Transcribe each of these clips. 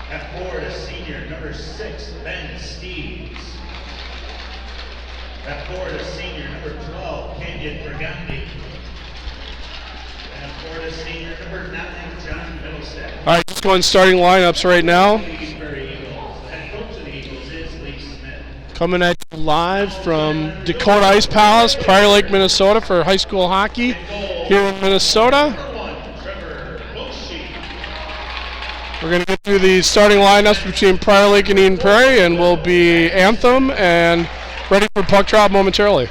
At forward, a senior, number 6, Ben Steves. At forward, a senior, number 12, Kenyon Burgundy. And at forward, a senior, number 9, John Middlestead. All right, just going starting lineups right now. Coming at you live from Dakota Ice Palace, Prairie Lake, Minnesota for high school hockey here in Minnesota. We're going to get through the starting lineups between Prairie Lake and Eden Prairie, and we'll be anthem and ready for puck drop momentarily.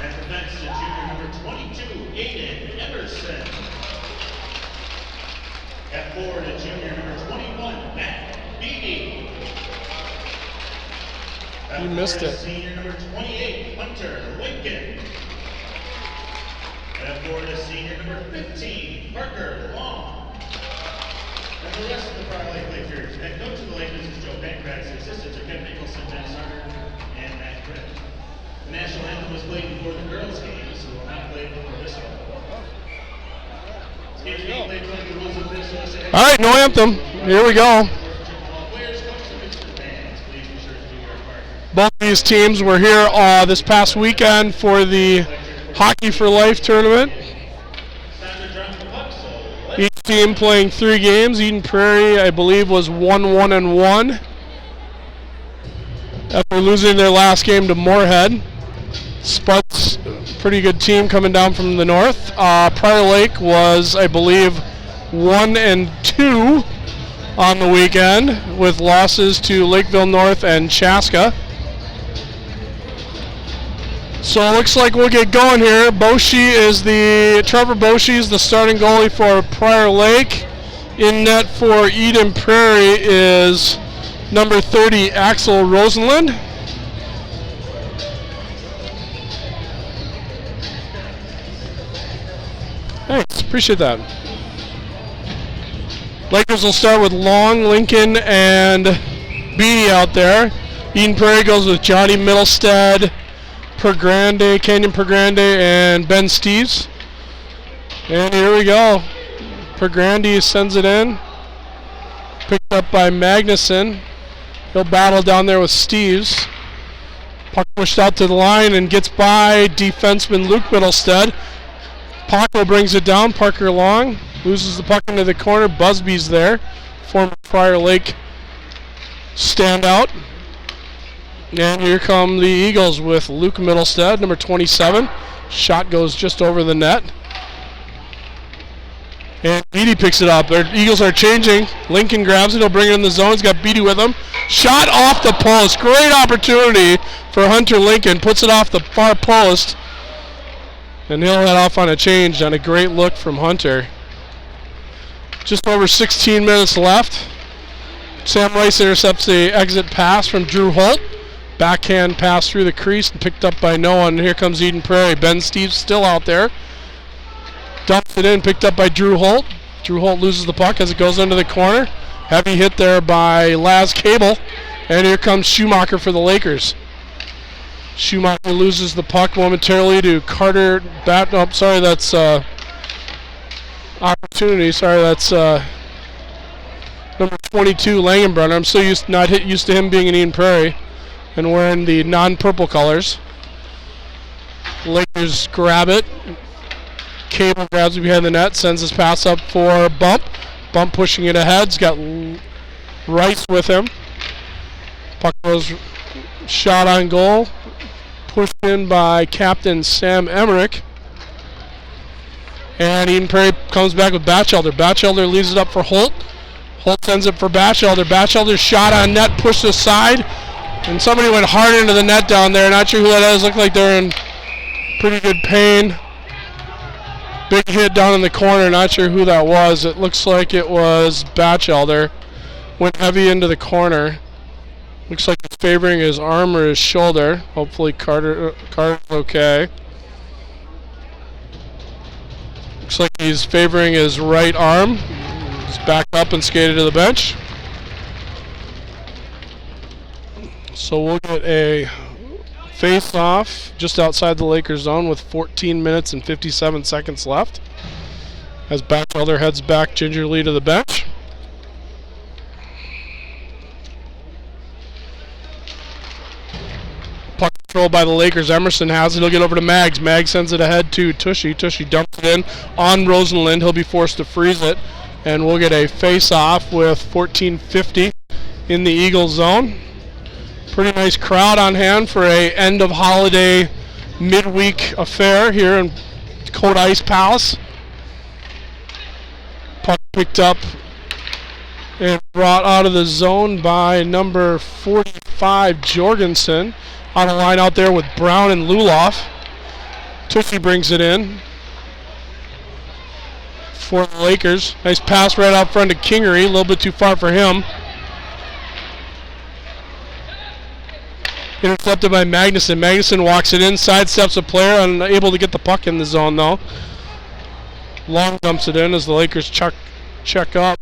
You missed it. Senior number 28, Hunter Lincoln. And forward is senior number 15, Parker Long. And the rest of the Prairie Lake Lakers. Head coach of the Lakers is Joe Pancratz. Assistants are Kevin Nicholson, Dennis Harder, and Matt Cribb. The national anthem was played before the girls' game, so we'll not play before this one. All right, no anthem. Here we go. Both of these teams were here this past weekend for the Hockey for Life tournament. Each team playing 3 games. Eden Prairie, I believe, was 1-1-1 after losing their last game to Moorhead. Spuds, pretty good team coming down from the north. Prairie Lake was, I believe, 1-2 on the weekend with losses to Lakeville North and Chaska. So it looks like we'll get going here. Trevor Boshi is the starting goalie for Prairie Lake. In net for Eden Prairie is number 30, Axel Rosenlund. Thanks, appreciate that. Lakers will start with Long, Lincoln, and Beatty out there. Eden Prairie goes with Johnny Middlestead, Kenyon Pergrande, and Ben Steves. And here we go. Pergrande sends it in. Picked up by Magnuson. He'll battle down there with Steves. Puck pushed out to the line and gets by defenseman Luke Middlestead. Paco brings it down. Parker Long loses the puck into the corner. Busby's there. Former Prairie Lake standout. And here come the Eagles with Luke Middlestead, number 27. Shot goes just over the net. And Beatty picks it up. Their Eagles are changing. Lincoln grabs it. He'll bring it in the zone. He's got Beatty with him. Shot off the post. Great opportunity for Hunter Lincoln. Puts it off the far post. And he'll head off on a change on a great look from Hunter. Just over 16 minutes left. Sam Rice intercepts the exit pass from Drew Holt. Backhand pass through the crease and picked up by Noah, and here comes Eden Prairie. Ben Steves still out there. Dumps it in, picked up by Drew Holt. Drew Holt loses the puck as it goes into the corner. Heavy hit there by Laz Cable. And here comes Schumacher for the Lakers. Schumacher loses the puck momentarily to Carter. That's opportunity. Sorry, that's number 22, Langenbrunner. I'm so used to him being in Eden Prairie and wearing the non-purple colors. Lakers grab it. Cable grabs it behind the net, sends his pass up for Bump. Bump pushing it ahead. He's got Rice with him. Puck goes shot on goal. Pushed in by Captain Sam Emmerich. And Eden Prairie comes back with Batchelder. Batchelder leaves it up for Holt. Holt sends it for Batchelder. Batchelder's shot on net, pushed aside. And somebody went hard into the net down there. Not sure who that is. Looked like they're in pretty good pain. Big hit down in the corner. Not sure who that was. It looks like it was Batchelder. Went heavy into the corner. Looks like it's favoring his arm or his shoulder. Hopefully Carter's okay. Looks like he's favoring his right arm. He's backed up and skated to the bench. So we'll get a face-off just outside the Lakers zone with 14 minutes and 57 seconds left as Batchelder heads back gingerly to the bench. control by the Lakers. Emerson has it. He'll get over to Maggs. Maggs sends it ahead to Tushy. Tushy dumps it in on Rosenlund. He'll be forced to freeze it. And we'll get a face-off with 14:50 in the Eagle zone. Pretty nice crowd on hand for a end-of-holiday midweek affair here in Dakota Ice Palace. Puck picked up and brought out of the zone by number 45, Jorgensen. On a line out there with Brown and Luloff. Tushy brings it in for the Lakers. Nice pass right out front to Kingery. A little bit too far for him. Intercepted by Magnuson. Magnuson walks it in, sidesteps a player, unable to get the puck in the zone though. Long dumps it in as the Lakers check up.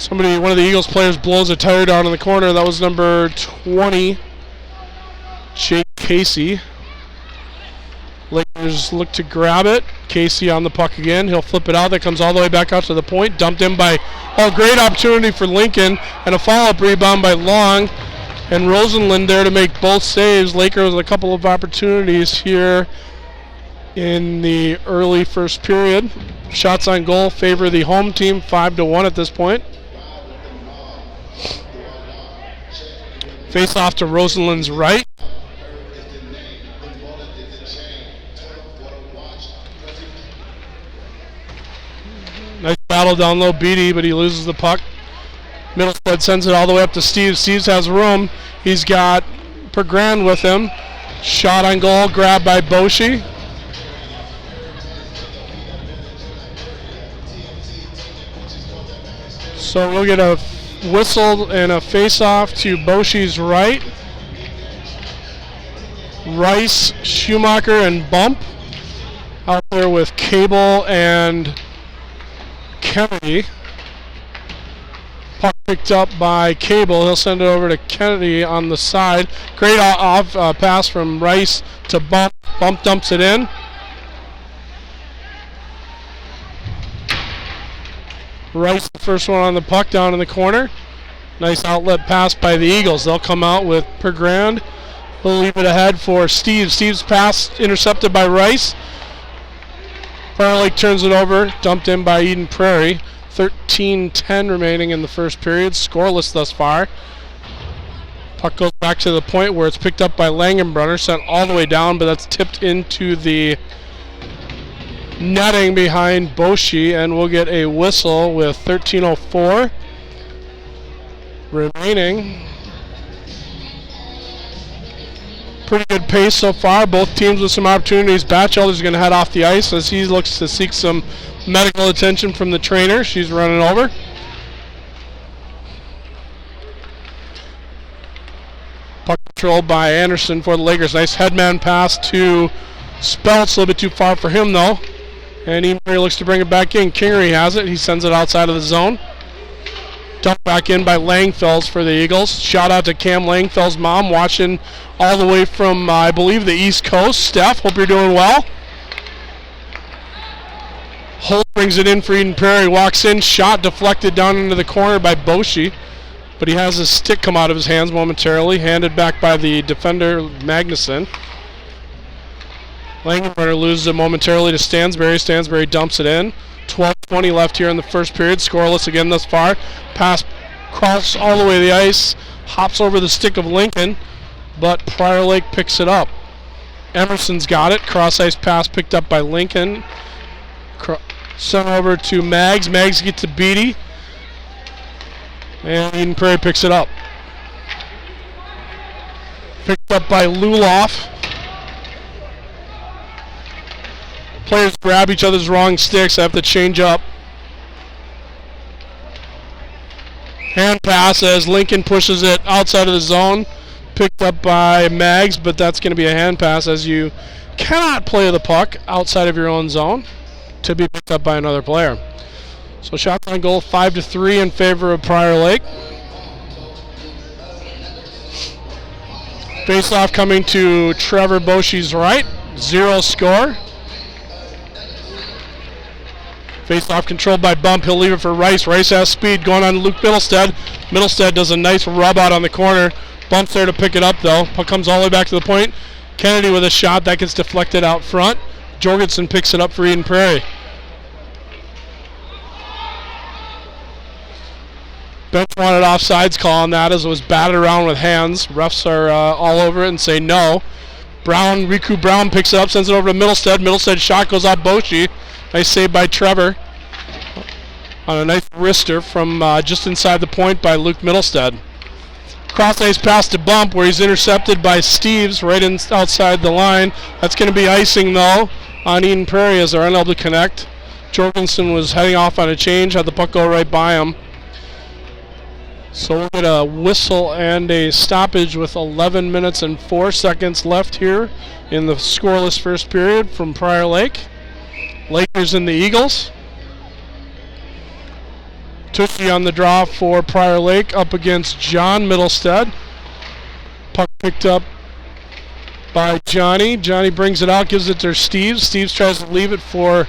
One of the Eagles players blows a tire down in the corner. That was number 20, Jake Casey. Lakers look to grab it. Casey on the puck again. He'll flip it out. That comes all the way back out to the point. Dumped in by, great opportunity for Lincoln. And a follow-up rebound by Long. And Rosenlund there to make both saves. Lakers with a couple of opportunities here in the early first period. Shots on goal favor the home team 5-1 at this point. Face off to Rosenlund's right. Nice battle down low, Beatty, but he loses the puck. Middlestead sends it all the way up to Steve. Steve has room. He's got Pergrand with him. Shot on goal, grabbed by Boshi. So we'll get a whistle and a face-off to Boshi's right. Rice, Schumacher, and Bump out there with Cable and Kennedy. Puck picked up by Cable. He'll send it over to Kennedy on the side. Great off pass from Rice to Bump. Bump dumps it in. Rice, the first one on the puck down in the corner. Nice outlet pass by the Eagles. They'll come out with Pergrand. We'll leave it ahead for Steve. Steve's pass intercepted by Rice. Fire Lake turns it over. Dumped in by Eden Prairie. 13:10 remaining in the first period. Scoreless thus far. Puck goes back to the point where it's picked up by Langenbrunner. Sent all the way down, but that's tipped into the netting behind Boshi, and we'll get a whistle with 13:04 remaining. Pretty good pace so far. Both teams with some opportunities. Batchelder's going to head off the ice as he looks to seek some medical attention from the trainer. She's running over. Puck controlled by Anderson for the Lakers. Nice headman pass to Speltz. A little bit too far for him though. And Emery looks to bring it back in. Kingery has it. He sends it outside of the zone. Dumped back in by Langfelds for the Eagles. Shout out to Cam Langfeld's mom watching all the way from, I believe, the East Coast. Steph, hope you're doing well. Holt brings it in for Eden Prairie. Walks in. Shot deflected down into the corner by Boshi. But he has his stick come out of his hands momentarily. Handed back by the defender, Magnuson. Langenbrunner loses it momentarily to Stansberry. Stansberry dumps it in. 12:20 left here in the first period. Scoreless again thus far. Pass crosses all the way to the ice. Hops over the stick of Lincoln. But Prior Lake picks it up. Emerson's got it. Cross ice pass picked up by Lincoln. Sent over to Maggs. Maggs gets to Beatty. And Eden Prairie picks it up. Picked up by Luloff. Players grab each other's wrong sticks. I have to change up. Hand pass as Lincoln pushes it outside of the zone. Picked up by Maggs, but that's going to be a hand pass as you cannot play the puck outside of your own zone to be picked up by another player. So shots on goal 5-3 in favor of Prior Lake. Face-off coming to Trevor Boshi's right. 0 score. Face-off controlled by Bump. He'll leave it for Rice. Rice has speed going on to Luke Middlestead. Middlestead does a nice rub out on the corner. Bumps there to pick it up, though. Puck comes all the way back to the point. Kennedy with a shot. That gets deflected out front. Jorgensen picks it up for Eden Prairie. Bench wanted offsides call on that as it was batted around with hands. Refs are all over it and say no. Riku Brown picks it up, sends it over to Middlestead. Middlestead shot goes off Boshi. Nice save by Trevor on a nice wrister from just inside the point by Luke Middlestead. Cross ice pass to Bump where he's intercepted by Steves right outside the line. That's going to be icing though on Eden Prairie as they're unable to connect. Jorgensen was heading off on a change, had the puck go right by him. So we'll get a whistle and a stoppage with 11 minutes and 4 seconds left here in the scoreless first period from Prior Lake. Lakers and the Eagles. Tushy on the draw for Prior Lake up against John Middlestead. Puck picked up by Johnny. Johnny brings it out, gives it to Steves. Steves tries to leave it for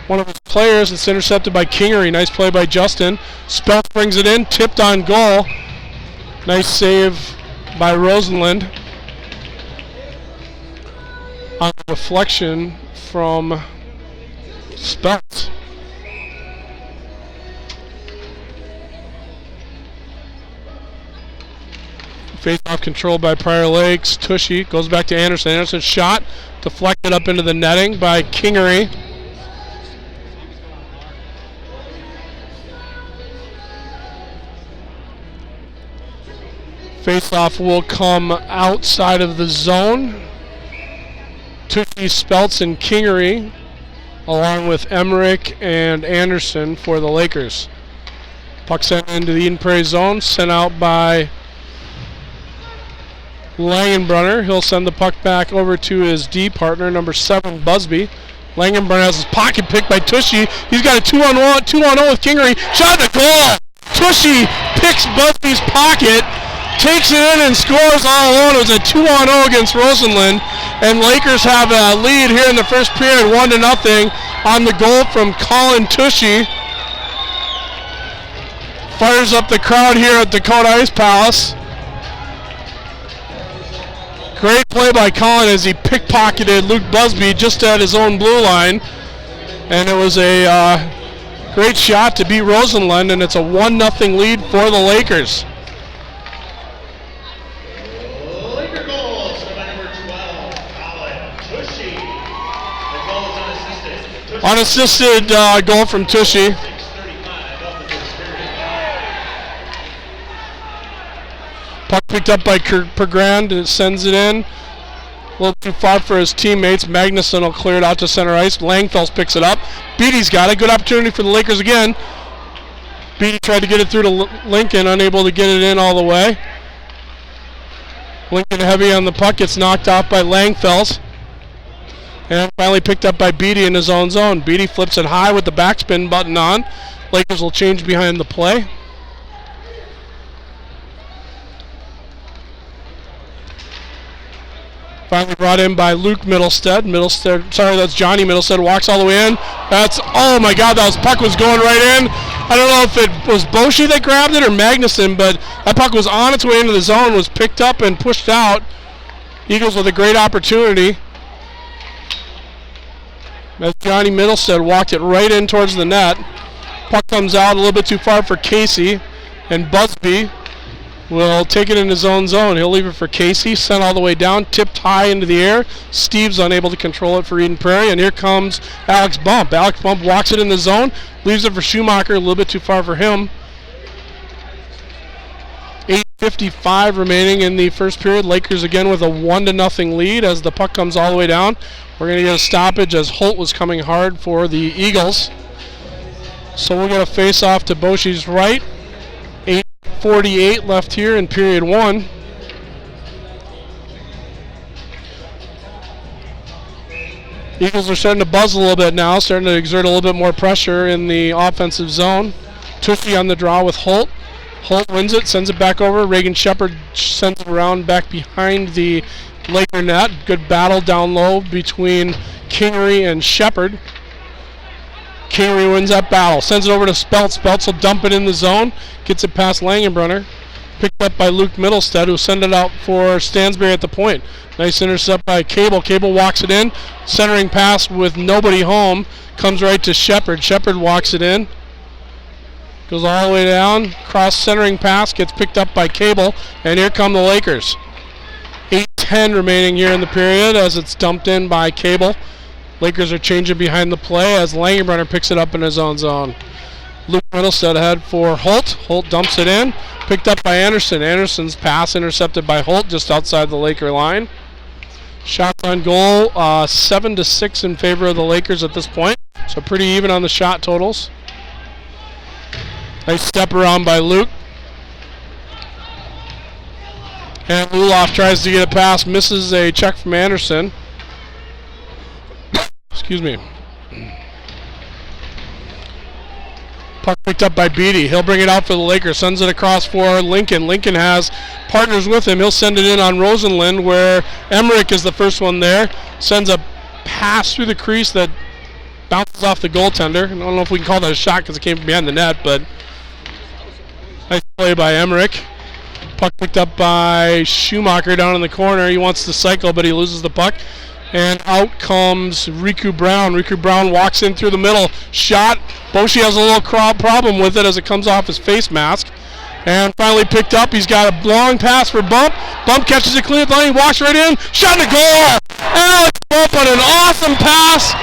one of his players. It's intercepted by Kingery. Nice play by Justin. Spelt brings it in, tipped on goal. Nice save by Rosenlund. On deflection from Spelt. Face-off controlled by Prior Lakes. Tushy goes back to Anderson. Anderson's shot deflected up into the netting by Kingery. Face-off will come outside of the zone. Tushy, Speltz, and Kingery, along with Emmerich and Anderson for the Lakers. Puck sent into the Eden Prairie zone, sent out by Langenbrunner. He'll send the puck back over to his D partner, number 7, Busby. Langenbrunner has his pocket picked by Tushy. He's got a 2-on-1 with Kingery. Shot at the goal! Tushy picks Busby's pocket, takes it in and scores all alone. It was a 2-on-0 against Rosenlund. And Lakers have a lead here in the first period, 1-0 on the goal from Colin Tushy. Fires up the crowd here at Dakota Ice Palace. Great play by Colin as he pickpocketed Luke Busby just at his own blue line. And it was a great shot to beat Rosenlund, and it's a 1-0 lead for the Lakers. Laker goals by number 12, Colin Tushy. The goal is unassisted. Unassisted goal from Tushy. 6:35 of the first period. Puck picked up by Pergrand and it sends it in. A little too far for his teammates. Magnuson will clear it out to center ice. Langfels picks it up. Beatty's got it. Good opportunity for the Lakers again. Beatty tried to get it through to Lincoln, unable to get it in all the way. Lincoln heavy on the puck, gets knocked off by Langfels. And finally picked up by Beatty in his own zone. Beatty flips it high with the backspin button on. Lakers will change behind the play. Finally brought in by Luke Middlestead. That's Johnny Middlestead, walks all the way in. Oh my God, that puck was going right in. I don't know if it was Boshi that grabbed it or Magnuson, but that puck was on its way into the zone, was picked up and pushed out. Eagles with a great opportunity. As Johnny Middlestead walked it right in towards the net. Puck comes out a little bit too far for Casey, and Busby will take it in his own zone. He'll leave it for Casey, sent all the way down, tipped high into the air. Steve's unable to control it for Eden Prairie, and here comes Alex Bump. Alex Bump walks it in the zone, leaves it for Schumacher, a little bit too far for him. 8:55 remaining in the first period. Lakers again with a 1-0 lead as the puck comes all the way down. We're going to get a stoppage as Holt was coming hard for the Eagles. So we'll get a face-off to Boshi's right. 8:48 left here in period 1. Eagles are starting to buzz a little bit now, starting to exert a little bit more pressure in the offensive zone. Tushy on the draw with Holt. Holt wins it, sends it back over. Reagan Shepard sends it around back behind the Laker net. Good battle down low between Kingery and Shepard. Kingery wins that battle, sends it over to Speltz. Speltz will dump it in the zone, gets it past Langenbrunner. picked up by Luke Middlestead, who sent it out for Stansberry at the point. Nice intercept by Cable. Cable walks it in. Centering pass with nobody home. Comes right to Shepard. Shepard walks it in. Goes all the way down. Cross centering pass. Gets picked up by Cable. And here come the Lakers. 8:10 remaining here in the period as it's dumped in by Cable. Lakers are changing behind the play as Langenbrunner picks it up in his own zone. Luke Middlestead ahead for Holt. Holt dumps it in. Picked up by Anderson. Anderson's pass intercepted by Holt just outside the Laker line. Shots on goal, 7-6 in favor of the Lakers at this point. So pretty even on the shot totals. Nice step around by Luke. And Luloff tries to get a pass, misses a check from Anderson. Excuse me. Puck picked up by Beatty. He'll bring it out for the Lakers. Sends it across for Lincoln. Lincoln has partners with him. He'll send it in on Rosenlund, where Emmerich is the first one there. Sends a pass through the crease that bounces off the goaltender. I don't know if we can call that a shot because it came from behind the net, but nice play by Emmerich. Puck picked up by Schumacher down in the corner. He wants to cycle, but he loses the puck. And out comes Riku Brown. Riku Brown walks in through the middle. Shot. Boshi has a little problem with it as it comes off his face mask. And finally picked up. He's got a long pass for Bump. Bump catches it clean at the line. He walks right in. Shot to goal. Alex Bump on an awesome pass.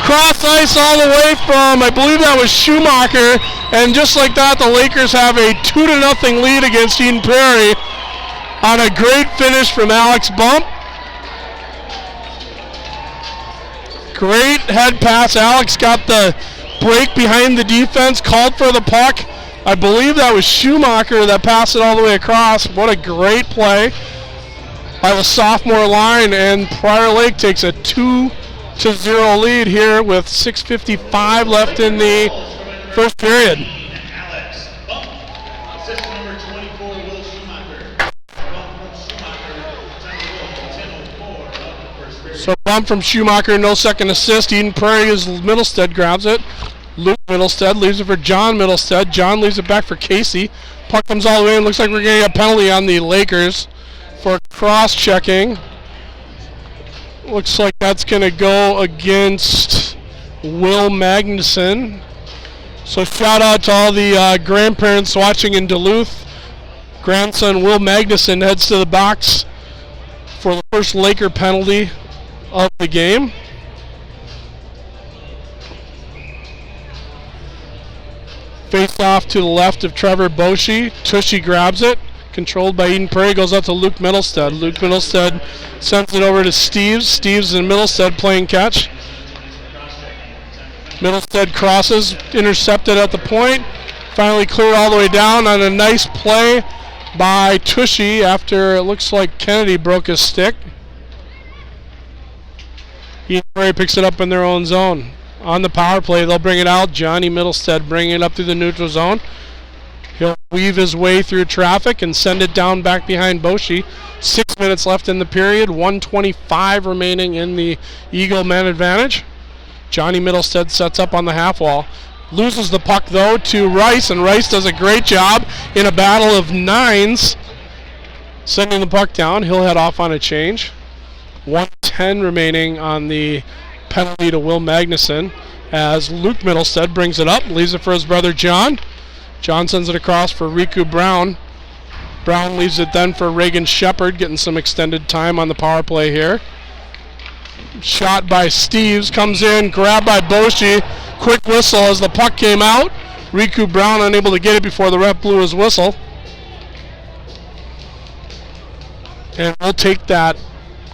Cross ice all the way from, I believe that was Schumacher. And just like that, the Lakers have a 2-0 lead against Eden Prairie on a great finish from Alex Bump. Great head pass. Alex got the break behind the defense, called for the puck. I believe that was Schumacher that passed it all the way across. What a great play by the sophomore line, and Prior Lake takes a 2-0 lead here with 6:55 left in the first period. Alex Bump, assist number 24, Will Schumacher. Bump from Schumacher, 10-4 of the first period. So Bump from Schumacher, no second assist. Eden Prairie is Middlestead grabs it. Luke Middlestead leaves it for John Middlestead. John leaves it back for Casey. Puck comes all the way in. Looks like we're getting a penalty on the Lakers for cross-checking. Looks like that's going to go against Will Magnuson. So shout out to all the grandparents watching in Duluth. Grandson Will Magnuson heads to the box for the first Laker penalty of the game. Face off to the left of Trevor Boshi. Tushy grabs it. Controlled by Eden Prairie. Goes out to Luke Middlestead. Luke Middlestead sends it over to Steves. Steves and Middlestead playing catch. Middlestead crosses. Intercepted at the point. Finally cleared all the way down on a nice play by Tushy after it looks like Kennedy broke his stick. Eden Prairie picks it up in their own zone. On the power play, they'll bring it out. Johnny Middlestead bringing it up through the neutral zone. He'll weave his way through traffic and send it down back behind Boshi. 6 minutes left in the period. 1:25 remaining in the Eagle man advantage. Johnny Middlestead sets up on the half wall. Loses the puck, though, to Rice, and Rice does a great job in a battle of nines. Sending the puck down. He'll head off on a change. 1:10 remaining on the penalty to Will Magnuson as Luke Middlestead brings it up, leaves it for his brother John. John sends it across for Riku Brown. Brown leaves it then for Reagan Shepard, getting some extended time on the power play here. Shot by Steves, comes in, grabbed by Boshi. Quick whistle as the puck came out. Riku Brown unable to get it before the ref blew his whistle. And we'll take that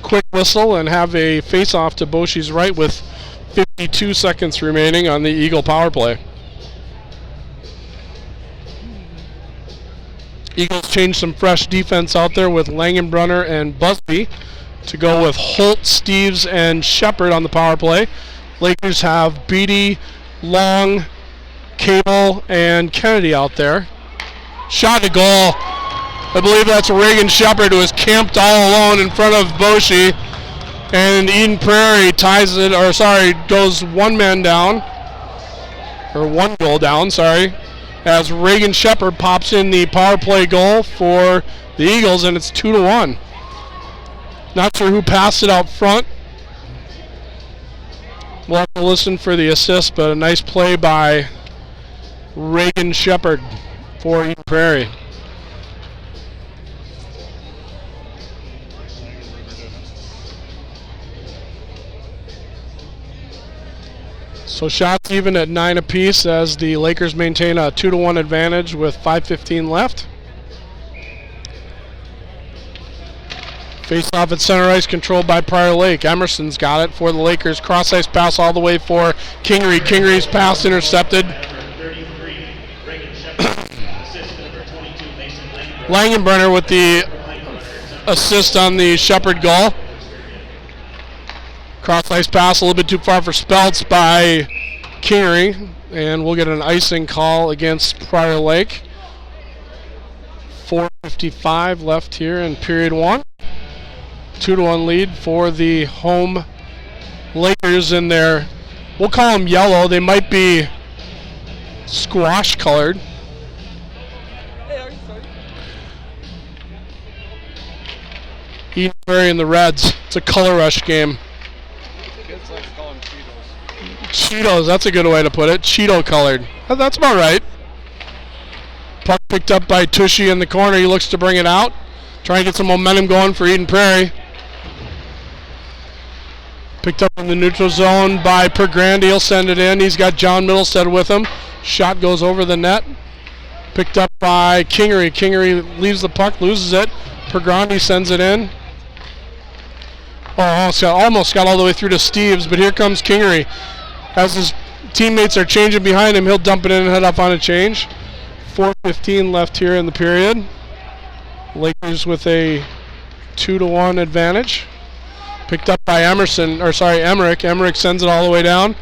quick whistle and have a face-off to Boshi's right with 52 seconds remaining on the Eagle power play. Eagles change some fresh defense out there with Langenbrunner and Busby to go with Holt, Steves, and Shepard on the power play. Lakers have Beatty, Long, Cable, and Kennedy out there. Shot to goal. I believe that's Reagan Shepard, who is camped all alone in front of Boshi. And Eden Prairie ties it, or sorry, goes one man down. Or one goal down, sorry. as Reagan Shepard pops in the power play goal for the Eagles, and it's 2-1. Not sure who passed it out front. We'll have to listen for the assist, but a nice play by Reagan Shepard for Eden Prairie. So shots even at 9 apiece as the Lakers maintain a 2-1 advantage with 5:15 left. Face off at center ice, controlled by Prairie Lake. Emerson's got it for the Lakers. Cross ice pass all the way for Kingery. Kingery's pass intercepted. Langenbrenner with the assist on the Shepard goal. Cross ice pass a little bit too far for Speltz by Kingery, and we'll get an icing call against Prairie Lake. 4:55 left here in period 1. 2-1 lead for the home Lakers in their, we'll call them yellow. They might be squash colored. Eden Prairie and the Reds. It's a color rush game. Kids like to call them Cheetos. Cheetos, that's a good way to put it. Cheeto colored. That's about right. Puck picked up by Tushy in the corner. He looks to bring it out. Trying to get some momentum going for Eden Prairie. Picked up in the neutral zone by Pergrande. He'll send it in. He's got John Middlestead with him. Shot goes over the net. Picked up by Kingery. Kingery leaves the puck, loses it. Pergrande sends it in. Almost got all the way through to Steves, but here comes Kingery. As his teammates are changing behind him, he'll dump it in and head up on a change. 4:15 left here in the period. Lakers with a 2-1 advantage. Picked up by Emmerich. Emmerich sends it all the way down.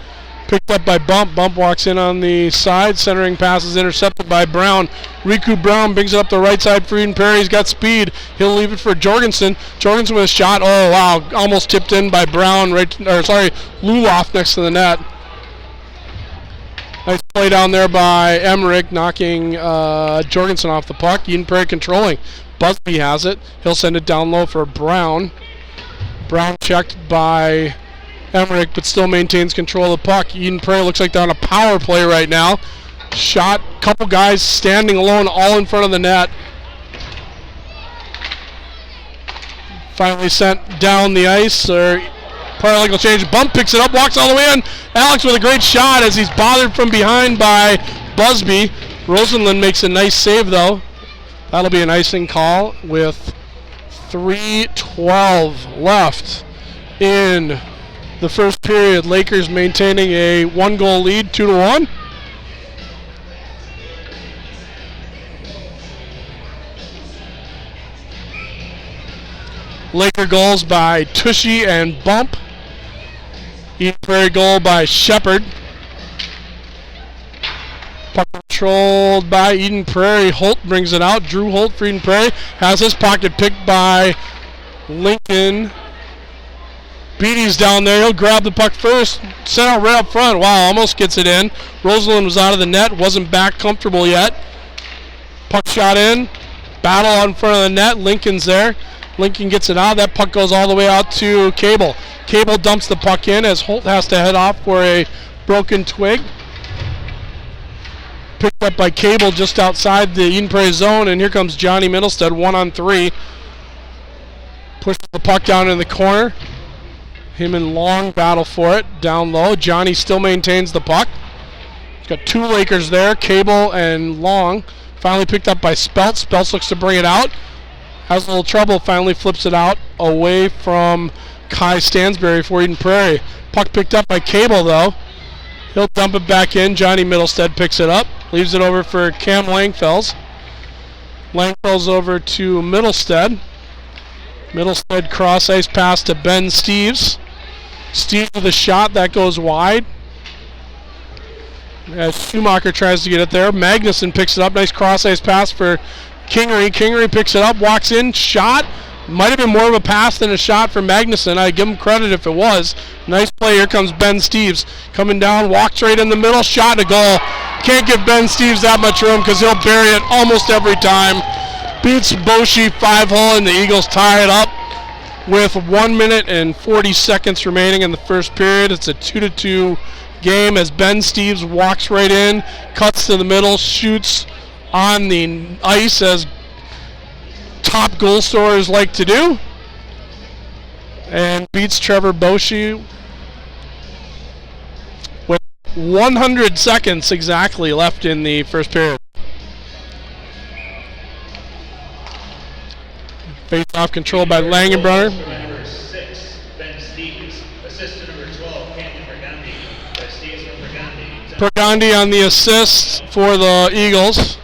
Picked up by Bump. Bump walks in on the side. Centering pass is intercepted by Brown. Riku Brown brings it up the right side for Eden Prairie. He's got speed. He'll leave it for Jorgensen. Jorgensen with a shot. Oh, wow. Almost tipped in by Brown. Luloff next to the net. Nice play down there by Emmerich, knocking Jorgensen off the puck. Eden Prairie controlling. Busby has it. He'll send it down low for Brown. Brown checked by Emmerich, but still maintains control of the puck. Eden Prairie looks like they're on a power play right now. Shot, couple guys standing alone all in front of the net. Finally sent down the ice, or Prairie Lake will change. Bump picks it up, walks all the way in. Alex with a great shot as he's bothered from behind by Busby. Rosenlund makes a nice save though. That'll be an icing call with 3:12 left in the first period. Lakers maintaining a 1-goal lead, 2-1. Laker goals by Tushy and Bump. Eden Prairie goal by Shepard. Puck controlled by Eden Prairie. Holt brings it out. Drew Holt for Eden Prairie. Has his pocket picked by Lincoln. Beatty's down there. He'll grab the puck first. Sent out right up front. Wow, almost gets it in. Rosalind was out of the net. Wasn't back comfortable yet. Puck shot in. Battle in front of the net. Lincoln's there. Lincoln gets it out. That puck goes all the way out to Cable. Cable dumps the puck in as Holt has to head off for a broken twig. Picked up by Cable just outside the Eden Prairie zone, and here comes Johnny Middlestead, 1-on-3. Pushes the puck down in the corner. Him and Long battle for it down low. Johnny still maintains the puck. He's got two Lakers there, Cable and Long. Finally picked up by Speltz. Speltz looks to bring it out. Has a little trouble, finally flips it out away from Kai Stansberry for Eden Prairie. Puck picked up by Cable though. He'll dump it back in. Johnny Middlestead picks it up. Leaves it over for Cam Langfels. Langfels over to Middlestead. Middlestead cross ice pass to Ben Steves. Steves with a shot that goes wide. As Schumacher tries to get it there. Magnuson picks it up. Nice cross ice pass for Kingery. Kingery picks it up, walks in, shot. Might have been more of a pass than a shot for Magnuson. I'd give him credit if it was. Nice play. Here comes Ben Steves. Coming down, walks right in the middle, shot, a goal. Can't give Ben Steves that much room because he'll bury it almost every time. Beats Boshi 5-hole, and the Eagles tie it up with 1 minute and 40 seconds remaining in the first period. It's a 2-2 game as Ben Steves walks right in, cuts to the middle, shoots on the ice as top goal scorers like to do, and beats Trevor Boshi with 100 seconds exactly left in the first period. Face-off controlled by Langenbrunner. Number 6, Ben Steves. Assist to number 12, Canyon Pregandi. Steves from Pregandi. Pregandi on the assist for the Eagles.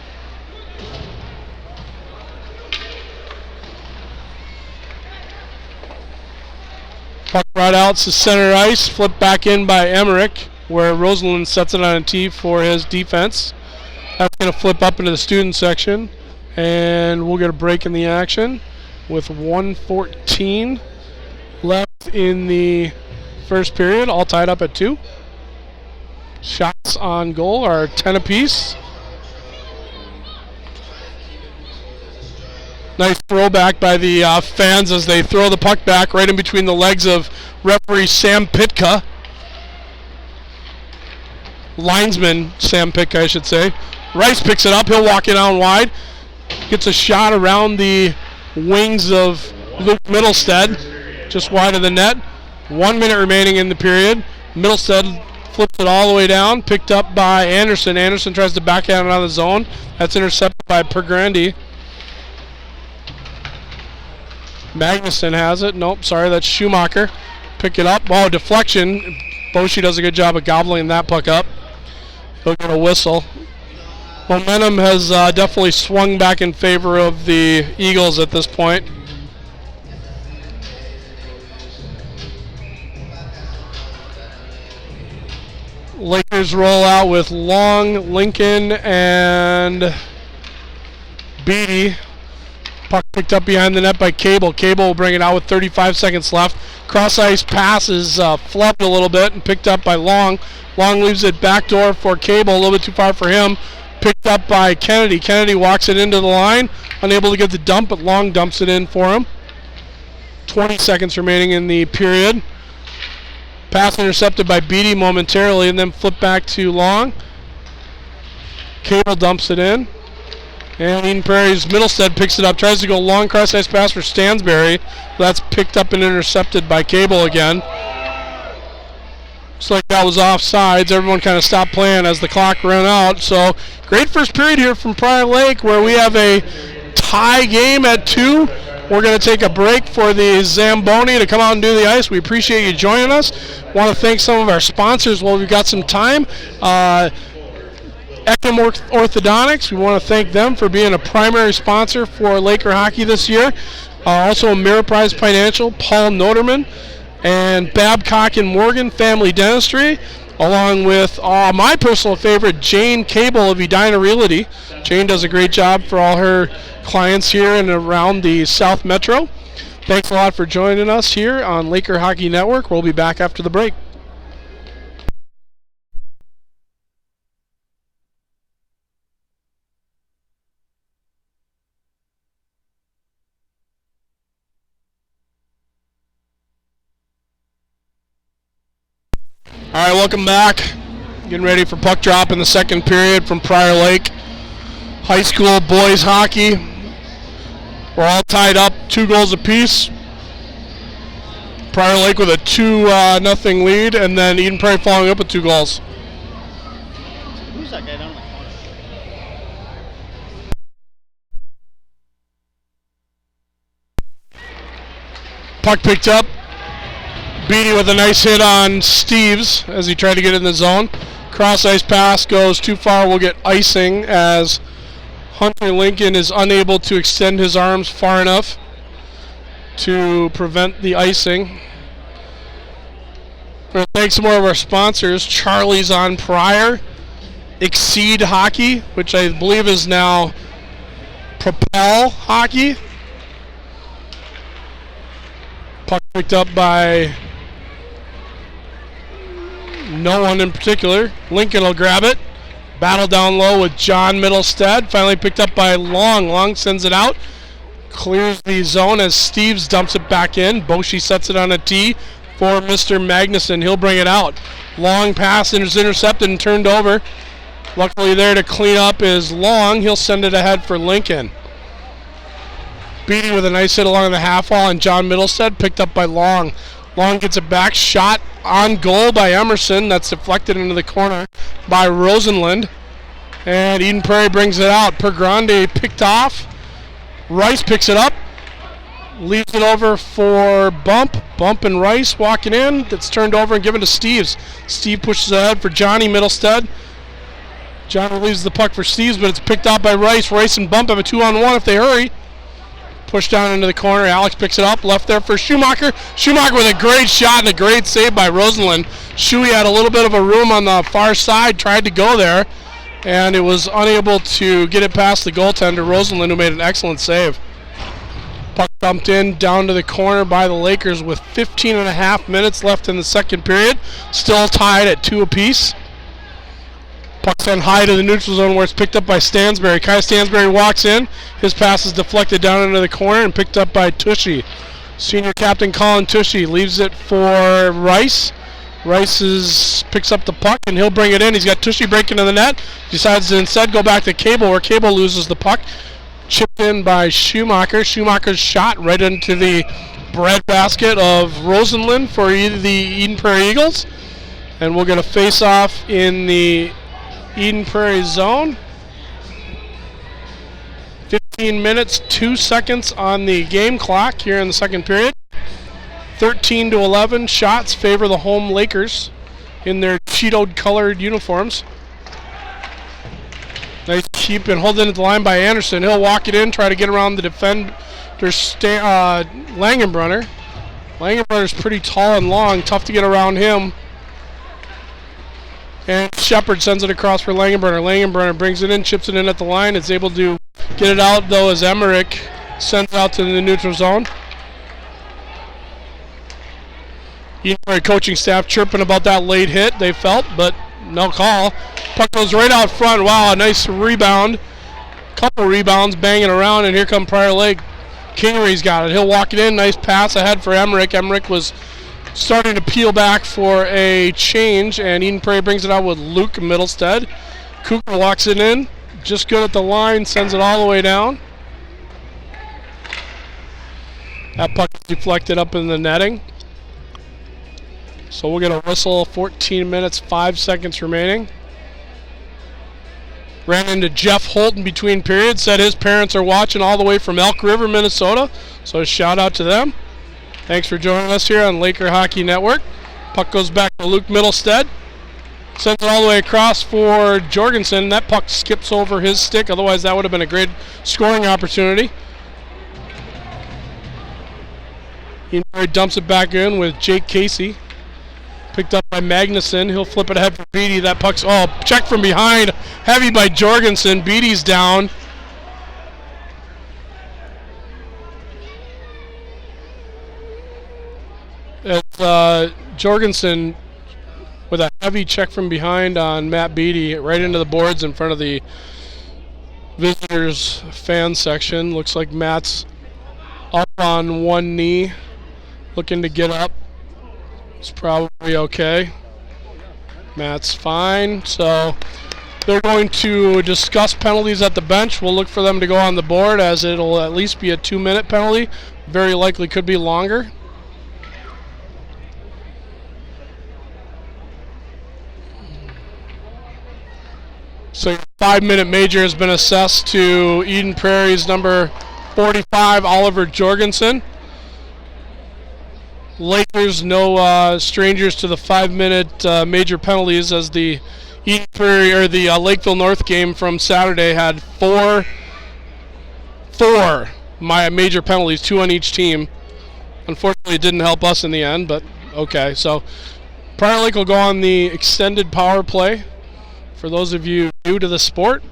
Puck right out to center ice, flipped back in by Emmerich, where Rosalind sets it on a tee for his defense. That's going to flip up into the student section, and we'll get a break in the action with 1:14 left in the first period, all tied up at 2. Shots on goal are 10 apiece. Nice throwback by the fans as they throw the puck back right in between the legs of referee Sam Pitka. Linesman Sam Pitka, I should say. Rice picks it up. He'll walk it out wide. Gets a shot around the wings of Luke Middlestead, just wide of the net. 1 minute remaining in the period. Middlestead flips it all the way down, picked up by Anderson. Anderson tries to backhand it out of the zone. That's intercepted by Pergrandi. Magnuson has it. Nope, sorry, that's Schumacher. Pick it up. Oh, deflection. Boshi does a good job of gobbling that puck up. He'll get a whistle. Momentum has definitely swung back in favor of the Eagles at this point. Lakers roll out with Long, Lincoln, and Beatty. Puck picked up behind the net by Cable. Cable will bring it out with 35 seconds left. Cross ice pass is flubbed a little bit and picked up by Long. Long leaves it backdoor for Cable, a little bit too far for him. Picked up by Kennedy. Kennedy walks it into the line, unable to get the dump, but Long dumps it in for him. 20 seconds remaining in the period. Pass intercepted by Beatty momentarily and then flipped back to Long. Cable dumps it in. And Eden Prairie's Middlestead picks it up, tries to go long cross ice pass for Stansberry. That's picked up and intercepted by Cable again. Looks like that was offsides. Everyone kind of stopped playing as the clock ran out. So great first period here from Prairie Lake, where we have a tie game at 2. We're going to take a break for the Zamboni to come out and do the ice. We appreciate you joining us. Want to thank some of our sponsors while we've got some time. Echem Orthodontics, we want to thank them for being a primary sponsor for Laker hockey this year. Also Ameriprise Financial, Paul Noterman, and Babcock and Morgan Family Dentistry, along with my personal favorite, Jane Cable of Edina Realty. Jane does a great job for all her clients here and around the South Metro. Thanks a lot for joining us here on Laker Hockey Network. We'll be back after the break. All right, welcome back. Getting ready for puck drop in the second period from Prairie Lake. High school boys hockey. We're all tied up, 2 goals apiece. Prairie Lake with a 2-0 lead, and then Eden Prairie following up with 2 goals. Who's that guy down in the corner? Puck picked up. Beatty with a nice hit on Steves as he tried to get in the zone. Cross ice pass goes too far. We'll get icing as Hunter Lincoln is unable to extend his arms far enough to prevent the icing. We're going to thank some more of our sponsors. Charlie's on Pryor, Exceed Hockey, which I believe is now Propel Hockey. Puck picked up by no one in particular. Lincoln will grab it. Battle down low with John Middlestead. Finally picked up by Long. Long sends it out. Clears the zone as Steves dumps it back in. Boshi sets it on a tee for Mr. Magnuson. He'll bring it out. Long pass is intercepted and turned over. Luckily there to clean up is Long. He'll send it ahead for Lincoln. Beatty with a nice hit along the half wall, and John Middlestead picked up by Long. Long gets it back. Shot on goal by Emerson. That's deflected into the corner by Rosenlund. And Eden Prairie brings it out. Per Grande picked off. Rice picks it up. Leaves it over for Bump. Bump and Rice walking in. That's turned over and given to Steves. Steve pushes ahead for Johnny Middlestead. John relieves the puck for Steves, but it's picked out by Rice. Rice and Bump have a 2-on-1 if they hurry. Push down into the corner. Alex picks it up. Left there for Schumacher. Schumacher with a great shot and a great save by Rosenlund. Shuey had a little bit of a room on the far side. Tried to go there, and it was unable to get it past the goaltender, Rosenlund, who made an excellent save. Puck dumped in down to the corner by the Lakers with 15.5 minutes left in the second period. Still tied at 2 apiece. Puck sent high to the neutral zone where it's picked up by Stansberry. Kai Stansberry walks in. His pass is deflected down into the corner and picked up by Tushy. Senior captain Colin Tushy leaves it for Rice. Rice picks up the puck and he'll bring it in. He's got Tushy breaking in the net. Decides to instead go back to Cable where Cable loses the puck. Chipped in by Schumacher. Schumacher's shot right into the breadbasket of Rosenlund for the Eden Prairie Eagles. And we'll get a face-off in the Eden Prairie zone. 15 minutes, 2 seconds on the game clock here in the second period. 13-11 shots favor the home Lakers in their Cheetoed colored uniforms. Nice keep and holding at the line by Anderson. He'll walk it in, try to get around the defender, Langenbrunner. Langenbrunner's pretty tall and long, tough to get around him. And Shepard sends it across for Langenbrunner. Langenbrunner brings it in, chips it in at the line. It's able to get it out, though, as Emmerich sends it out to the neutral zone. Eden Prairie coaching staff chirping about that late hit, they felt, but no call. Puck goes right out front. Wow, a nice rebound. Couple rebounds banging around, and here come Prior Lake. Kingery's got it. He'll walk it in. Nice pass ahead for Emmerich. Emmerich was starting to peel back for a change, and Eden Prairie brings it out with Luke Middlestead. Kuka walks it in, just good at the line, sends it all the way down. That puck is deflected up in the netting. So we'll get a whistle, 14 minutes, 5 seconds remaining. Ran into Jeff Holt in between periods, said his parents are watching all the way from Elk River, Minnesota, so a shout out to them. Thanks for joining us here on Laker Hockey Network. Puck goes back to Luke Middlestead. Sends it all the way across for Jorgensen. That puck skips over his stick. Otherwise, that would have been a great scoring opportunity. He dumps it back in with Jake Casey. Picked up by Magnuson. He'll flip it ahead for Beatty. That puck's, check from behind. Heavy by Jorgensen. Beatty's down. It's Jorgensen with a heavy check from behind on Matt Beatty right into the boards in front of the visitors fan section. Looks like Matt's up on one knee, looking to get up. It's probably okay. Matt's fine. So they're going to discuss penalties at the bench. We'll look for them to go on the board, as it'll at least be a 2-minute penalty. Very likely could be longer. So 5-minute major has been assessed to Eden Prairie's number 45, Oliver Jorgensen. Lakers, no strangers to the 5-minute major penalties, as the Eden Prairie or the Lakeville North game from Saturday had four major penalties, 2 on each team. Unfortunately, it didn't help us in the end, but okay. So Prior Lake will go on the extended power play. For those of you new to the sport,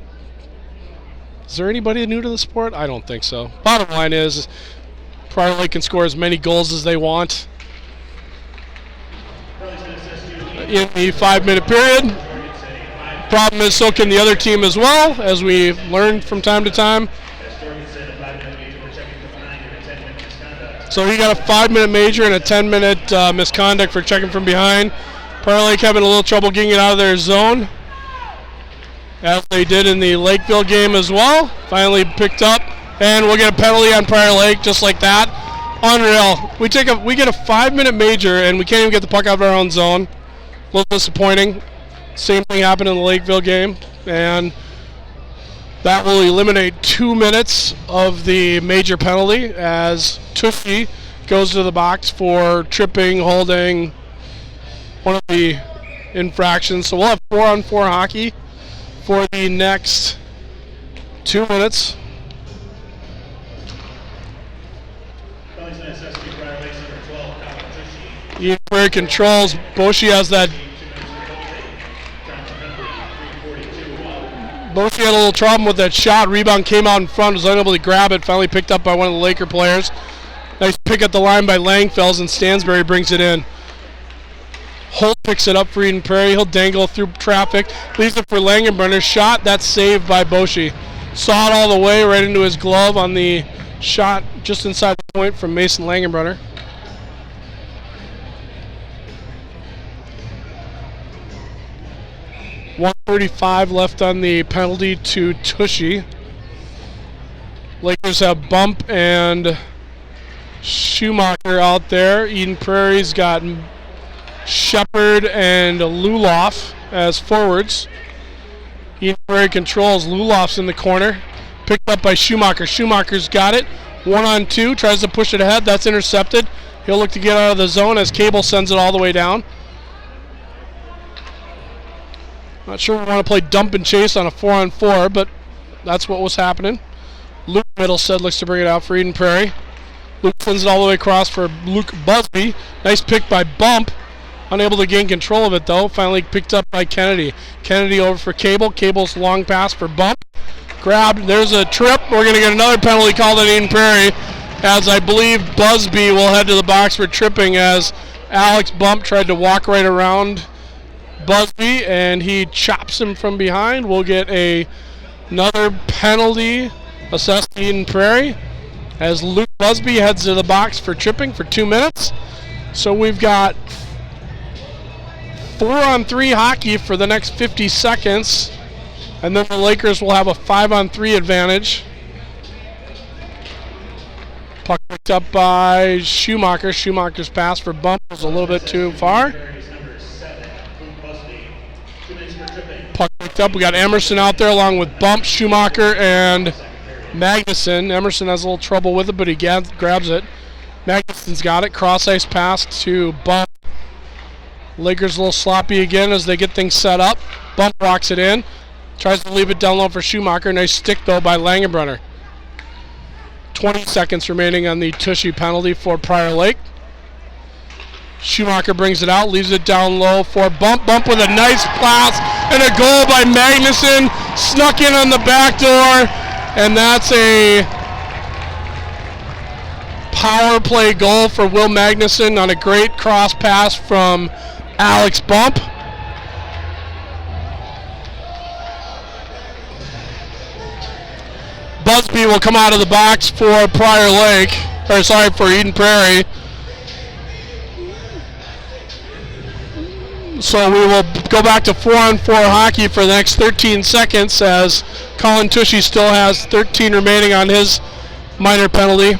is there anybody new to the sport? I don't think so. Bottom line is, Prior Lake can score as many goals as they want in the 5-minute period. Problem is, so can the other team as well, as we learn from time to time. So he got a 5-minute major and a 10-minute misconduct for checking from behind. Prairie Lake having a little trouble getting it out of their zone, as they did in the Lakeville game as well. Finally picked up, and we'll get a penalty on Prairie Lake just like that. Unreal. We get a 5-minute major and we can't even get the puck out of our own zone. A little disappointing. Same thing happened in the Lakeville game, and that will eliminate 2 minutes of the major penalty as Tushy goes to the box for tripping, holding, one of the infractions. So we'll have 4-on-4 hockey for the next 2 minutes. Ian Prairie controls. Boshi has that. Boshi had a little trouble with that shot. Rebound came out in front, was unable to grab it. Finally picked up by one of the Laker players. Nice pick at the line by Langfells, and Stansberry brings it in. Holt picks it up for Eden Prairie. He'll dangle through traffic. Leaves it for Langenbrunner. Shot, that's saved by Boshi. Saw it all the way right into his glove on the shot just inside the point from Mason Langenbrunner. .135 left on the penalty to Tushy. Lakers have Bump and Schumacher out there. Eden Prairie's got Shepard and Luloff as forwards. Eden Prairie controls. Lulof's in the corner. Picked up by Schumacher. Schumacher's got it. 1-on-2. Tries to push it ahead. That's intercepted. He'll look to get out of the zone as Cable sends it all the way down. Not sure we want to play dump and chase on a 4-on-4, but that's what was happening. Luke Middlesead looks to bring it out for Eden Prairie. Luke sends it all the way across for Luke Busby. Nice pick by Bump. Unable to gain control of it, though. Finally picked up by Kennedy. Kennedy over for Cable. Cable's long pass for Bump. Grabbed. There's a trip. We're going to get another penalty called at Eden Prairie, as I believe Busby will head to the box for tripping, as Alex Bump tried to walk right around Busby, and he chops him from behind. We'll get another penalty assessed to Eden Prairie, as Luke Busby heads to the box for tripping for 2 minutes. So we've got 4-on-3 hockey for the next 50 seconds, and then the Lakers will have a 5-on-3 advantage. Puck picked up by Schumacher. Schumacher's pass for Bump was a little bit too far. Puck picked up. We got Emerson out there along with Bump, Schumacher, and Magnuson. Emerson has a little trouble with it, but he grabs it. Magnuson's got it. Cross ice pass to Bump. Lakers a little sloppy again as they get things set up. Bump rocks it in. Tries to leave it down low for Schumacher. Nice stick, though, by Langenbrunner. 20 seconds remaining on the Tushy penalty for Prairie Lake. Schumacher brings it out, leaves it down low for Bump. Bump with a nice pass and a goal by Magnuson. Snuck in on the back door, and that's a power play goal for Will Magnuson on a great cross pass from Alex Bump. Busby will come out of the box for for Eden Prairie. So we will go back to 4-on-4 hockey for the next 13 seconds, as Colin Tushy still has 13 remaining on his minor penalty.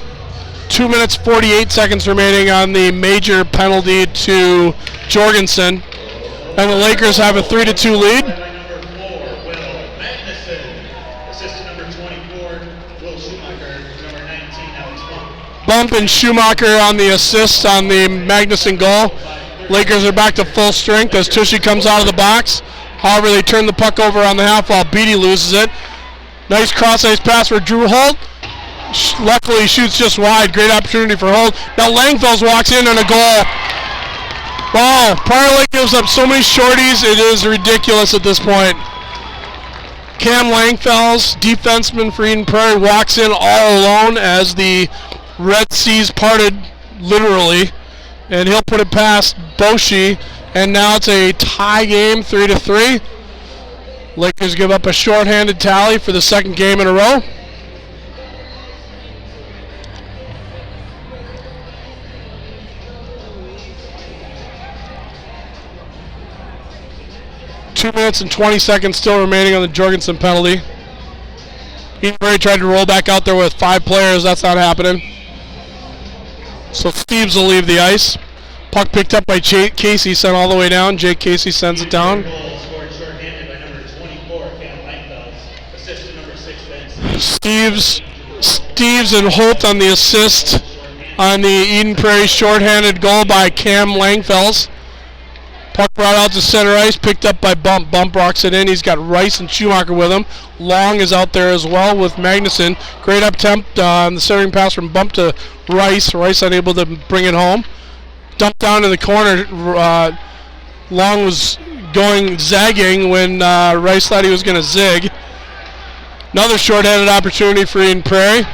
2 minutes 48 seconds remaining on the major penalty to Jorgensen. And the Lakers have a 3-2 lead. Bump and Schumacher on the assist on the Magnuson goal. Lakers are back to full strength as Tushy comes out of the box. However, they turn the puck over on the half wall. Beatty loses it. Nice cross-ice pass for Drew Holt. Luckily, shoots just wide. Great opportunity for Holt. Now Langfells walks in on a goal. Wow, Prairie Lake gives up so many shorties. It is ridiculous at this point. Cam Langfells, defenseman for Eden Prairie, walks in all alone as the Red Seas parted, literally. And he'll put it past Boshi, and now it's a tie game, 3-3. Lakers give up a shorthanded tally for the second game in a row. Two minutes and 20 seconds still remaining on the Jorgensen penalty. Eden Prairie tried to roll back out there with 5 players. That's not happening. So Steves will leave the ice. Puck picked up by Casey, sent all the way down. Jake Casey sends it down. Steves and Holt on the assist on the Eden Prairie shorthanded goal by Cam Langfels. Puck brought out to center ice, picked up by Bump. Bump rocks it in. He's got Rice and Schumacher with him. Long is out there as well with Magnuson. Great attempt on the centering pass from Bump to Rice. Rice unable to bring it home. Dumped down in the corner. Long was going zagging when Rice thought he was going to zig. Another shorthanded opportunity for Eden Prairie.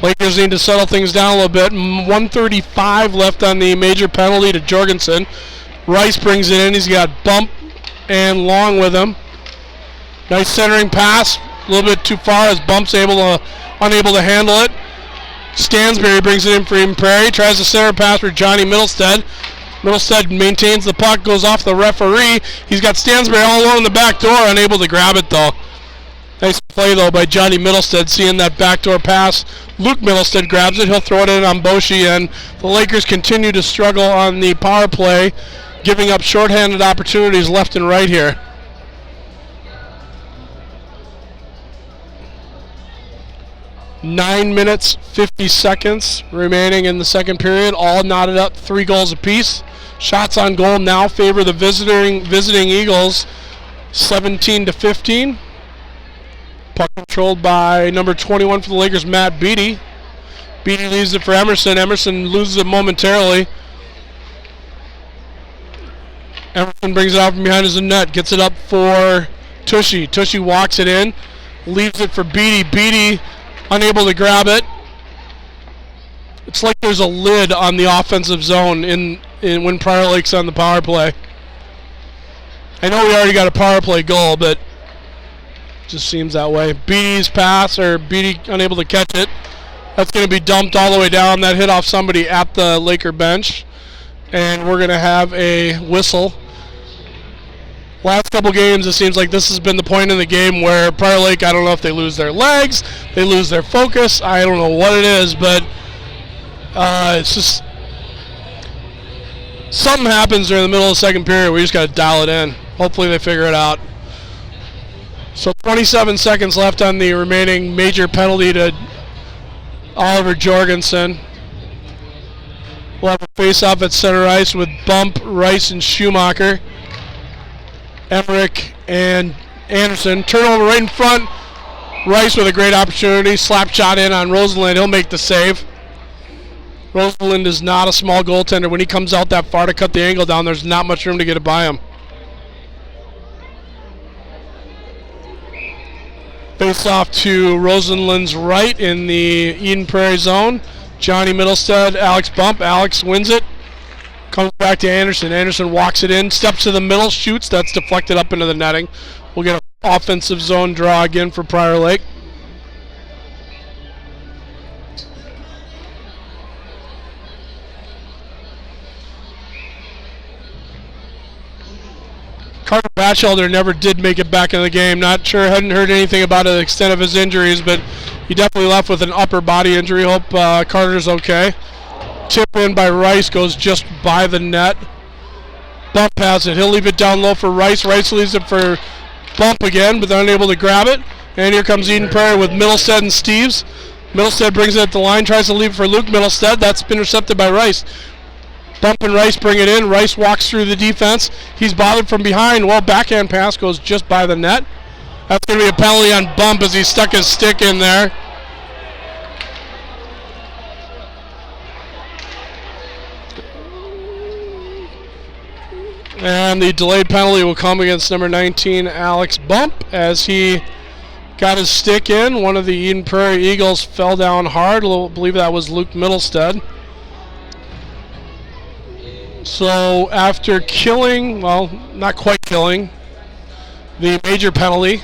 Lakers need to settle things down a little bit. 1:35 left on the major penalty to Jorgensen. Rice brings it in. He's got Bump and Long with him. Nice centering pass. A little bit too far as Bump's unable to handle it. Stansberry brings it in for Eden Prairie. Tries the center pass for Johnny Middlestead. Middlestead maintains the puck. Goes off the referee. He's got Stansberry all alone in the back door. Unable to grab it though. Nice play though by Johnny Middlestead, seeing that backdoor pass. Luke Middlestead grabs it. He'll throw it in on Boshi, and the Lakers continue to struggle on the power play, giving up shorthanded opportunities left and right here. Nine minutes, 50 seconds remaining in the second period. All knotted up, 3 goals apiece. Shots on goal now favor the visiting Eagles, 17-15. Puck controlled by number 21 for the Lakers, Matt Beatty. Beatty leaves it for Emerson. Emerson loses it momentarily. Emerson brings it out from behind his net, gets it up for Tushy. Tushy walks it in, leaves it for Beatty. Beatty unable to grab it. It's like there's a lid on the offensive zone in when Prairie Lake's on the power play. I know we already got a power play goal, but just seems that way. Beatty's pass, or Beatty unable to catch it. That's going to be dumped all the way down. That hit off somebody at the Laker bench. And we're going to have a whistle. Last couple games, it seems like this has been the point in the game where Prairie Lake, I don't know if they lose their legs, they lose their focus, I don't know what it is, but it's just something happens during the middle of the second period. We just got to dial it in. Hopefully they figure it out. So 27 seconds left on the remaining major penalty to Oliver Jorgensen. We'll have a face-off at center ice with Bump, Rice, and Schumacher. Emmerich and Anderson. Turnover right in front. Rice with a great opportunity. Slap shot in on Rosalind. He'll make the save. Rosalind is not a small goaltender. When he comes out that far to cut the angle down, there's not much room to get it by him. Face off to Rosalind's right in the Eden Prairie zone. Johnny Middlestead, Alex Bump. Alex wins it. Comes back to Anderson. Anderson walks it in, steps to the middle, shoots. That's deflected up into the netting. We'll get an offensive zone draw again for Prairie Lake. Carter Batchelder never did make it back in the game. Not sure, hadn't heard anything about the extent of his injuries, but he definitely left with an upper body injury. Hope Carter's okay. Tip in by Rice, goes just by the net. Bump has it. He'll leave it down low for Rice. Rice leaves it for Bump again, but they're unable to grab it. And here comes Eden Prairie with Middlestead and Steves. Middlestead brings it at the line, tries to leave it for Luke Middlestead. That's been intercepted by Rice. Bump and Rice bring it in. Rice walks through the defense. He's bothered from behind. Well, backhand pass goes just by the net. That's going to be a penalty on Bump as he stuck his stick in there. And the delayed penalty will come against number 19, Alex Bump, as he got his stick in. One of the Eden Prairie Eagles fell down hard. I believe that was Luke Middlestead. So after killing, well, not quite killing, the major penalty.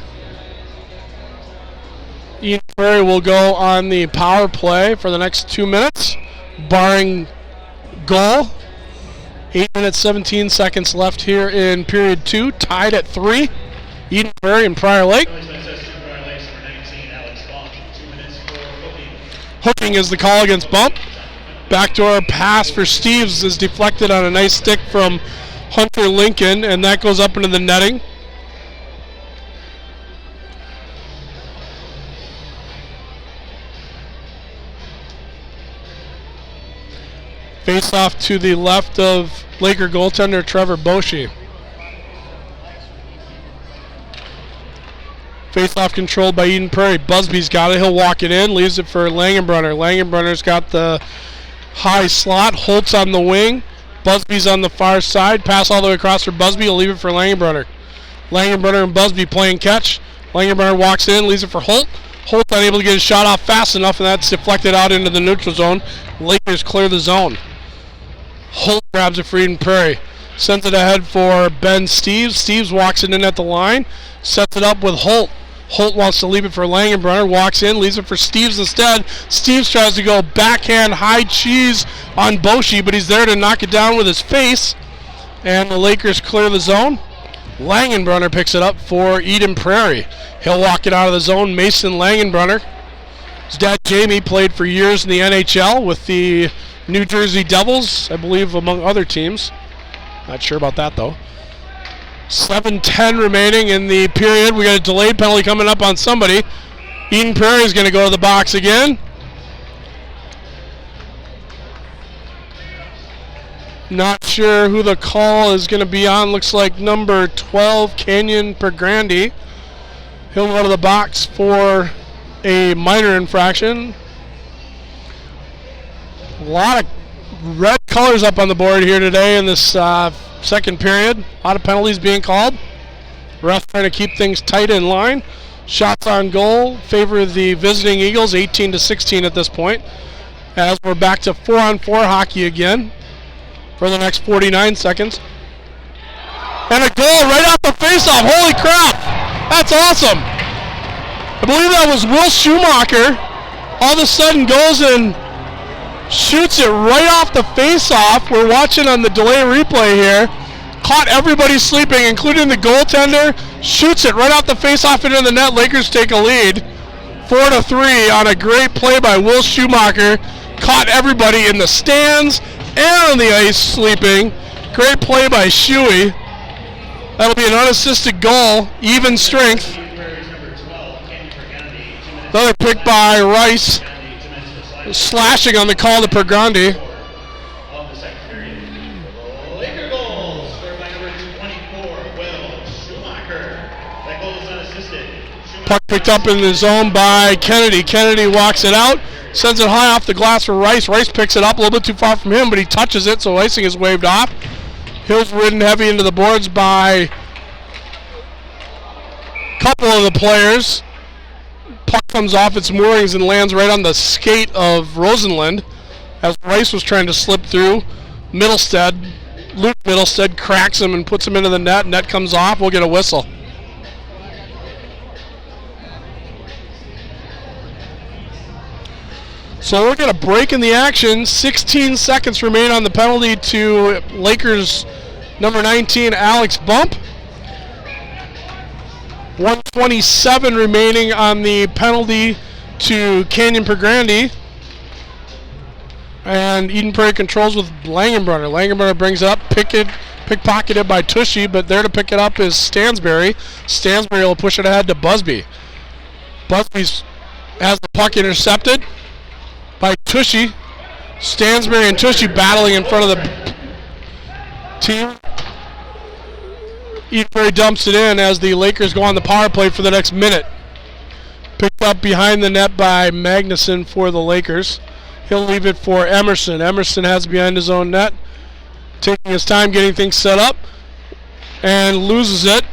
Eden Prairie will go on the power play for the next 2 minutes, barring goal. 8 minutes, 17 seconds left here in period 2, tied at 3. Eden Prairie and Prairie Lake. Hooking is the call against Bump. Backdoor pass for Steves is deflected on a nice stick from Hunter Lincoln, and that goes up into the netting. Face off to the left of Laker goaltender Trevor Boshi. Face off controlled by Eden Prairie. Busby's got it. He'll walk it in. Leaves it for Langenbrunner. Langenbrunner's got the high slot. Holtz on the wing. Busby's on the far side. Pass all the way across for Busby. He'll leave it for Langenbrunner. Langenbrunner and Busby playing catch. Langenbrunner walks in. Leaves it for Holt. Holt unable to get his shot off fast enough, and that's deflected out into the neutral zone. Lakers clear the zone. Holt grabs it for Eden Prairie. Sends it ahead for Ben Steves. Steves walks it in at the line. Sets it up with Holt. Holt wants to leave it for Langenbrunner. Walks in. Leaves it for Steves instead. Steves tries to go backhand high cheese on Boshi, but he's there to knock it down with his face. And the Lakers clear the zone. Langenbrunner picks it up for Eden Prairie. He'll walk it out of the zone. Mason Langenbrunner. His dad Jamie played for years in the NHL with the New Jersey Devils, I believe, among other teams. Not sure about that, though. 7:10 remaining in the period. We got a delayed penalty coming up on somebody. Eden Prairie is going to go to the box again. Not sure who the call is going to be on. Looks like number 12, Canyon Pergrandi. He'll go to the box for a minor infraction. A lot of red colors up on the board here today in this second period. A lot of penalties being called. Ref trying to keep things tight in line. Shots on goal favor the visiting Eagles, 18-16 at this point. As we're back to 4-on-4 hockey again for the next 49 seconds. And a goal right off the faceoff. Holy crap! That's awesome. I believe that was Will Schumacher. All of a sudden goes and shoots it right off the face-off. We're watching on the delay replay here. Caught everybody sleeping, including the goaltender. Shoots it right off the face-off into the net. Lakers take a lead, 4-3 on a great play by Will Schumacher. Caught everybody in the stands and on the ice sleeping. Great play by Shuey. That'll be an unassisted goal, even strength. Another pick by Rice. Slashing on the call to Pergrandi. Laker goals scored by number 24, Will Schumacher. That goal is unassisted. Puck picked up in the zone by Kennedy. Kennedy walks it out, sends it high off the glass for Rice. Rice picks it up a little bit too far from him, but he touches it, so icing is waved off. Hill's ridden heavy into the boards by a couple of the players. Puck comes off its moorings and lands right on the skate of Rosenlund as Rice was trying to slip through. Luke Middlestead cracks him and puts him into the net. Net comes off. We'll get a whistle. So we'll get a break in the action. 16 seconds remain on the penalty to Lakers number 19, Alex Bump. 1:27 remaining on the penalty to Canyon Pergrandi. And Eden Prairie controls with Langenbrunner. Langenbrunner brings it up, pickpocketed by Tushy, but there to pick it up is Stansberry. Stansberry will push it ahead to Busby. Busby has the puck intercepted by Tushy. Stansberry and Tushy battling in front of the team. Eden Prairie dumps it in as the Lakers go on the power play for the next minute. Picked up behind the net by Magnuson for the Lakers. He'll leave it for Emerson. Emerson has behind his own net, taking his time getting things set up, and loses it.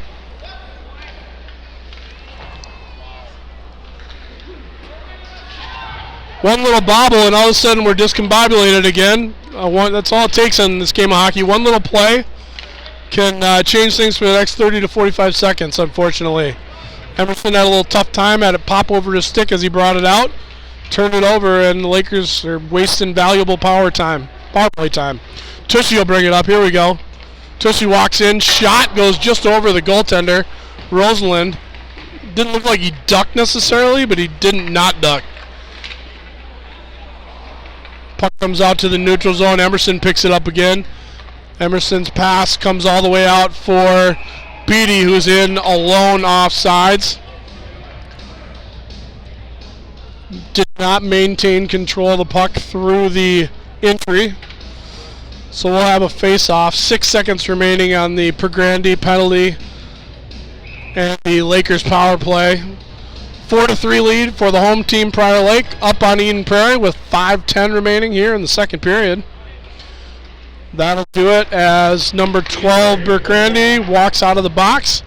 One little bobble, and all of a sudden we're discombobulated again. That's all it takes in this game of hockey. One little play, can change things for the next 30 to 45 seconds, unfortunately. Emerson had a little tough time, had it pop over his stick as he brought it out, turned it over, and the Lakers are wasting valuable power play time. Tushy will bring it up. Here we go. Tushy walks in, shot goes just over the goaltender, Roseland. Didn't look like he ducked necessarily, but he didn't not duck. Puck comes out to the neutral zone. Emerson picks it up again. Emerson's pass comes all the way out for Beatty, who's in alone offsides. Did not maintain control of the puck through the entry. So we'll have a face-off. 6 seconds remaining on the Pergrande penalty and the Lakers power play. 4-3 lead for the home team, Prairie Lake, up on Eden Prairie with 5:10 remaining here in the second period. That'll do it as number 12, Pergrande, walks out of the box.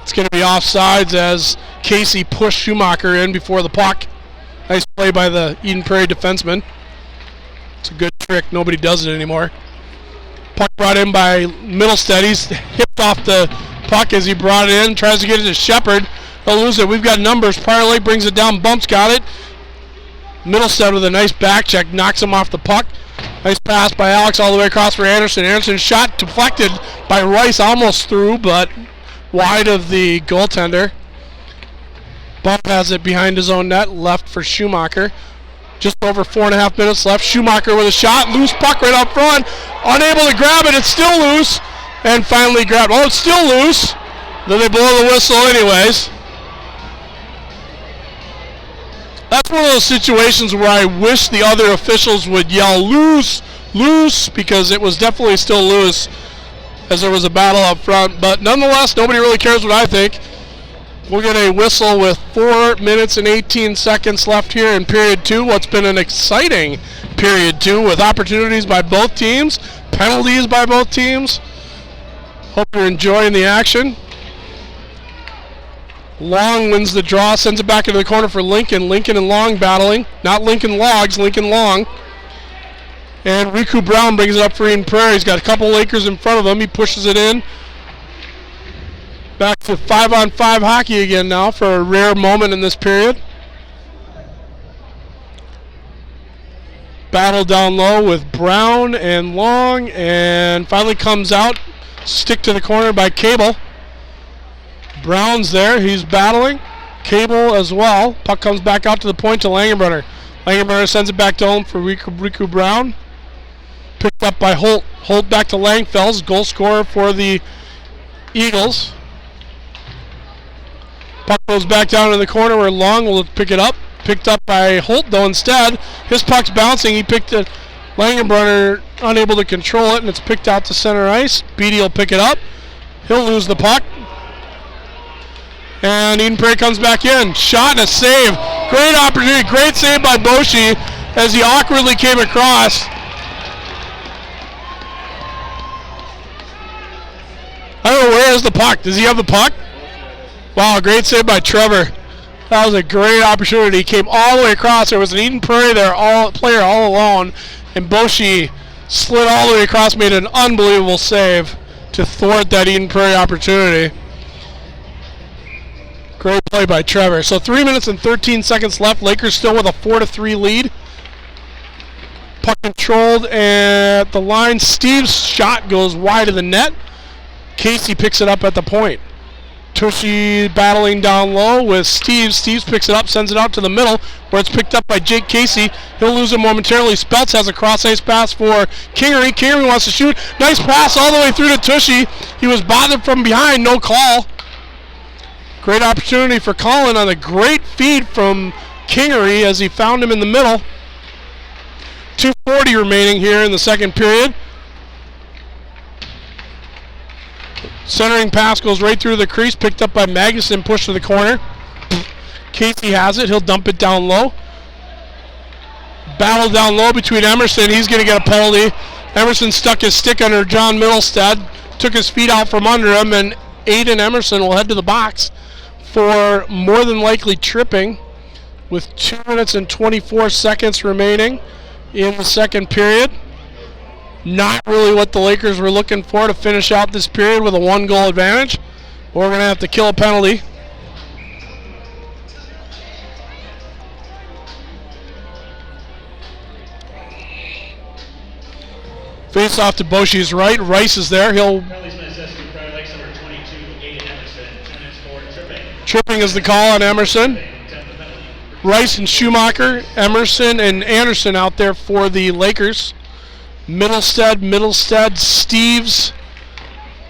It's going to be offsides as Casey pushed Schumacher in before the puck. Nice play by the Eden Prairie defenseman. It's a good trick. Nobody does it anymore. Puck brought in by Middlestead. He's hipped off the puck as he brought it in. Tries to get it to Shepard. He'll lose it. We've got numbers. Prairie Lake brings it down. Bumps got it. Middlestead with a nice back check. Knocks him off the puck. Nice pass by Alex all the way across for Anderson. Anderson shot deflected by Rice. Almost through, but wide of the goaltender. Bump has it behind his own net. Left for Schumacher. Just over 4.5 minutes left. Schumacher with a shot. Loose puck right up front. Unable to grab it. It's still loose. And finally grabbed. Oh, it's still loose. Then they blow the whistle anyways. That's one of those situations where I wish the other officials would yell loose, loose, because it was definitely still loose as there was a battle up front. But nonetheless, nobody really cares what I think. We'll get a whistle with 4 minutes and 18 seconds left here in period 2. What's been an exciting period 2 with opportunities by both teams, penalties by both teams. Hope you're enjoying the action. Long wins the draw, sends it back into the corner for Lincoln. Lincoln and Long battling. Not Lincoln Logs, Lincoln Long. And Riku Brown brings it up for Eden Prairie. He's got a couple Lakers in front of him. He pushes it in. Back to 5-on-5 hockey again now for a rare moment in this period. Battle down low with Brown and Long, and finally comes out. Stick to the corner by Cable. Brown's there. He's battling. Cable as well. Puck comes back out to the point to Langenbrunner. Langenbrunner sends it back to home for Riku Brown. Picked up by Holt. Holt back to Langfels, goal scorer for the Eagles. Puck goes back down in the corner where Long will pick it up. Picked up by Holt, though, instead. His puck's bouncing. He picked it. Langenbrunner unable to control it, and it's picked out to center ice. Beatty will pick it up. He'll lose the puck. And Eden Prairie comes back in. Shot and a save. Great opportunity. Great save by Boshi as he awkwardly came across. I don't know, where is the puck? Does he have the puck? Wow, great save by Trevor. That was a great opportunity. He came all the way across. There was an Eden Prairie there, player all alone, and Boshi slid all the way across, made an unbelievable save to thwart that Eden Prairie opportunity. Great play by Trevor. So 3 minutes and 13 seconds left. Lakers still with a 4-3 lead. Puck controlled at the line. Steve's shot goes wide of the net. Casey picks it up at the point. Tushy battling down low with Steve. Steve picks it up, sends it out to the middle where it's picked up by Jake Casey. He'll lose it momentarily. Speltz has a cross-ice pass for Kingery. Kingery wants to shoot. Nice pass all the way through to Tushy. He was bothered from behind. No call. Great opportunity for Colin on a great feed from Kingery as he found him in the middle. 2:40 remaining here in the second period. Centering pass goes right through the crease, picked up by Magnuson, pushed to the corner. Casey has it. He'll dump it down low. Battle down low between Emerson. He's going to get a penalty. Emerson stuck his stick under John Middlestead, took his feet out from under him, and Aiden Emerson will head to the box for more than likely tripping with 2 minutes and 24 seconds remaining in the second period. Not really what the Lakers were looking for to finish out this period with a 1-goal advantage. We're going to have to kill a penalty. Face off to Boshi's right. Rice is there. He'll. Tripping is the call on Emerson. Rice and Schumacher, Emerson and Anderson out there for the Lakers. Middlestead, Steves.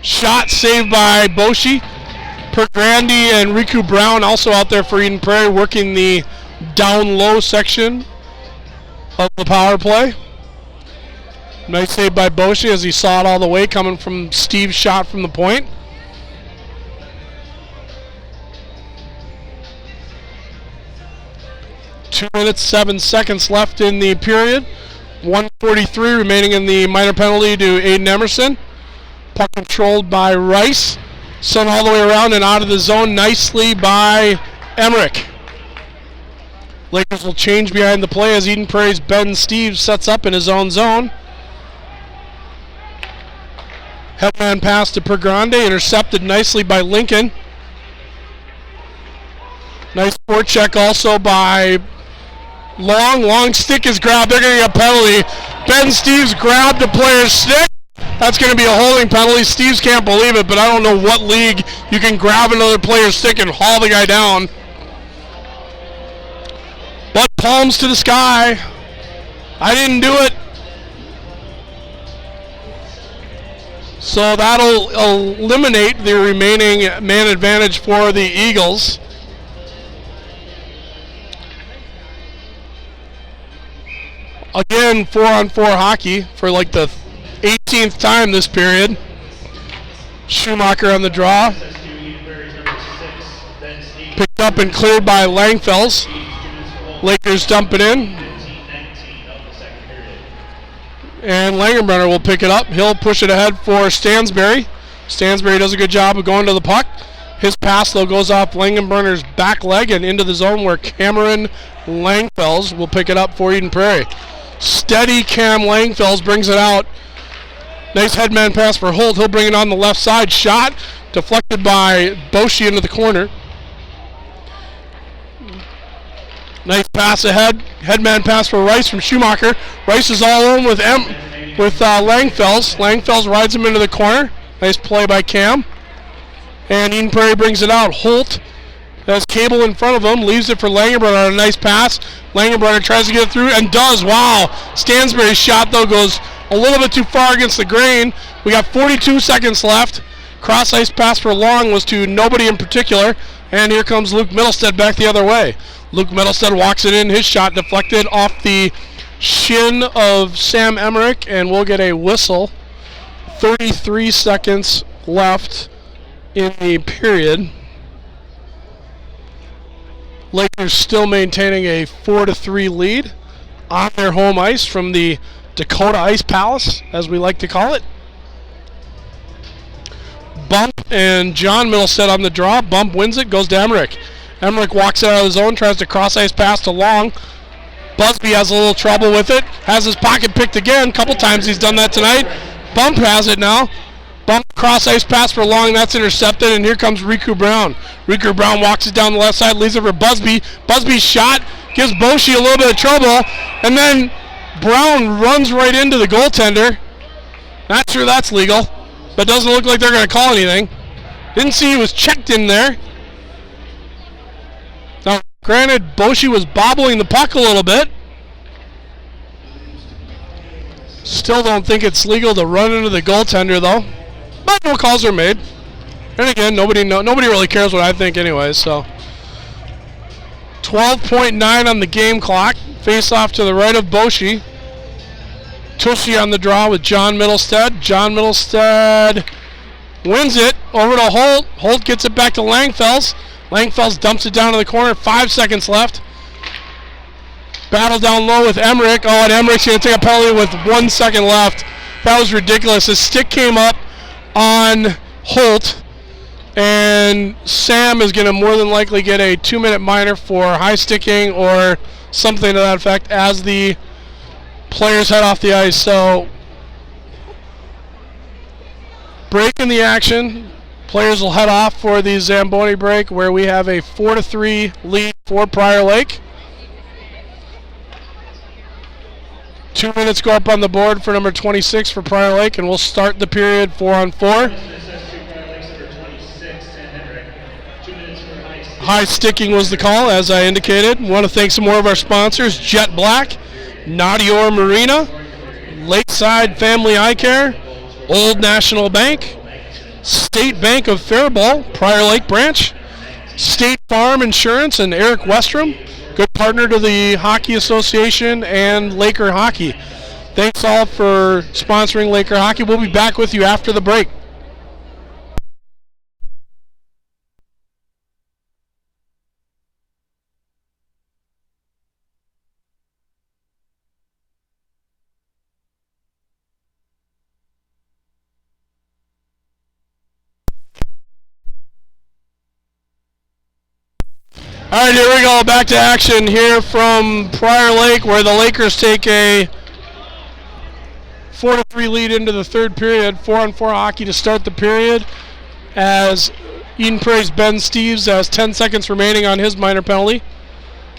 Shot saved by Boshi. Pergrandi and Riku Brown also out there for Eden Prairie, working the down low section of the power play. Nice save by Boshi as he saw it all the way coming from Steve's shot from the point. Two minutes, 7 seconds left in the period. 1:43 remaining in the minor penalty to Aiden Emerson. Puck controlled by Rice. Sent all the way around and out of the zone nicely by Emmerich. Lakers will change behind the play as Eden Prairie's Ben Steves sets up in his own zone. Headman pass to Pergrande, intercepted nicely by Lincoln. Nice forecheck also by Long stick is grabbed. They're going to get a penalty. Ben Steves grabbed the player's stick. That's going to be a holding penalty. Steves can't believe it, but I don't know what league you can grab another player's stick and haul the guy down. But palms to the sky. I didn't do it. So that'll eliminate the remaining man advantage for the Eagles. Again, 4-on-4 hockey for like the 18th time this period. Schumacher on the draw. Picked up and cleared by Langfels. Lakers dump it in. And Langenbrunner will pick it up. He'll push it ahead for Stansberry. Stansberry does a good job of going to the puck. His pass, though, goes off Langenbrunner's back leg and into the zone where Cameron Langfels will pick it up for Eden Prairie. Steady Cam Langfels brings it out. Nice headman pass for Holt. He'll bring it on the left side. Shot deflected by Boshi into the corner. Nice pass ahead. Headman pass for Rice from Schumacher. Rice is all alone with Langfels. Langfels rides him into the corner. Nice play by Cam. And Eden Prairie brings it out. Holt has Cable in front of him. Leaves it for Langenbrunner on a nice pass. Langenbrunner tries to get it through and does. Wow. Stansberry's shot, though, goes a little bit too far against the grain. We got 42 seconds left. Cross ice pass for Long was to nobody in particular. And here comes Luke Middlestead back the other way. Luke Middlestead walks it in. His shot deflected off the shin of Sam Emmerich, and we'll get a whistle. 33 seconds left in the period. Lakers still maintaining a 4-3 lead on their home ice from the Dakota Ice Palace, as we like to call it. Bump and John Middlestead on the draw. Bump wins it, goes to Emmerich. Emmerich walks it out of the zone, tries to cross ice pass to Long. Busby has a little trouble with it. Has his pocket picked again. Couple times he's done that tonight. Bump has it now. Bump cross ice pass for Long. That's intercepted, and here comes Riku Brown. Riku Brown walks it down the left side, leaves it for Busby. Busby's shot gives Boshi a little bit of trouble, and then Brown runs right into the goaltender. Not sure that's legal, but doesn't look like they're going to call anything. Didn't see he was checked in there. Now, granted, Boshi was bobbling the puck a little bit. Still don't think it's legal to run into the goaltender, though. But no calls are made. And again, nobody really cares what I think anyway, so. 12.9 on the game clock. Face off to the right of Boshi. Tushy on the draw with John Middlestead. John Middlestead wins it over to Holt. Holt gets it back to Langfels. Langfels dumps it down to the corner. 5 seconds left. Battle down low with Emmerich. Oh, and Emmerich's going to take a penalty with 1 second left. That was ridiculous. His stick came up on Holt, and Sam is going to more than likely get a 2-minute minor for high sticking or something to that effect as the players head off the ice. So Break in the action. Players will head off for the Zamboni break, where we have a 4-3 lead for Prior Lake. 2 minutes go up on the board for number 26 for Prior Lake, and we'll start the period 4-on-4. High sticking was the call, as I indicated. Want to thank some more of our sponsors: Jet Black, Nadior Marina, Lakeside Family Eye Care, Old National Bank, State Bank of Faribault, Prior Lake Branch, State Farm Insurance, and Eric Westrom, good partner to the Hockey Association and Laker Hockey. Thanks all for sponsoring Laker Hockey. We'll be back with you after the break. All right, here we go. Back to action here from Prior Lake, where the Lakers take a 4-3 lead into the third period. 4-on-4 hockey to start the period, as Eden Prairie's Ben Steves has 10 seconds remaining on his minor penalty.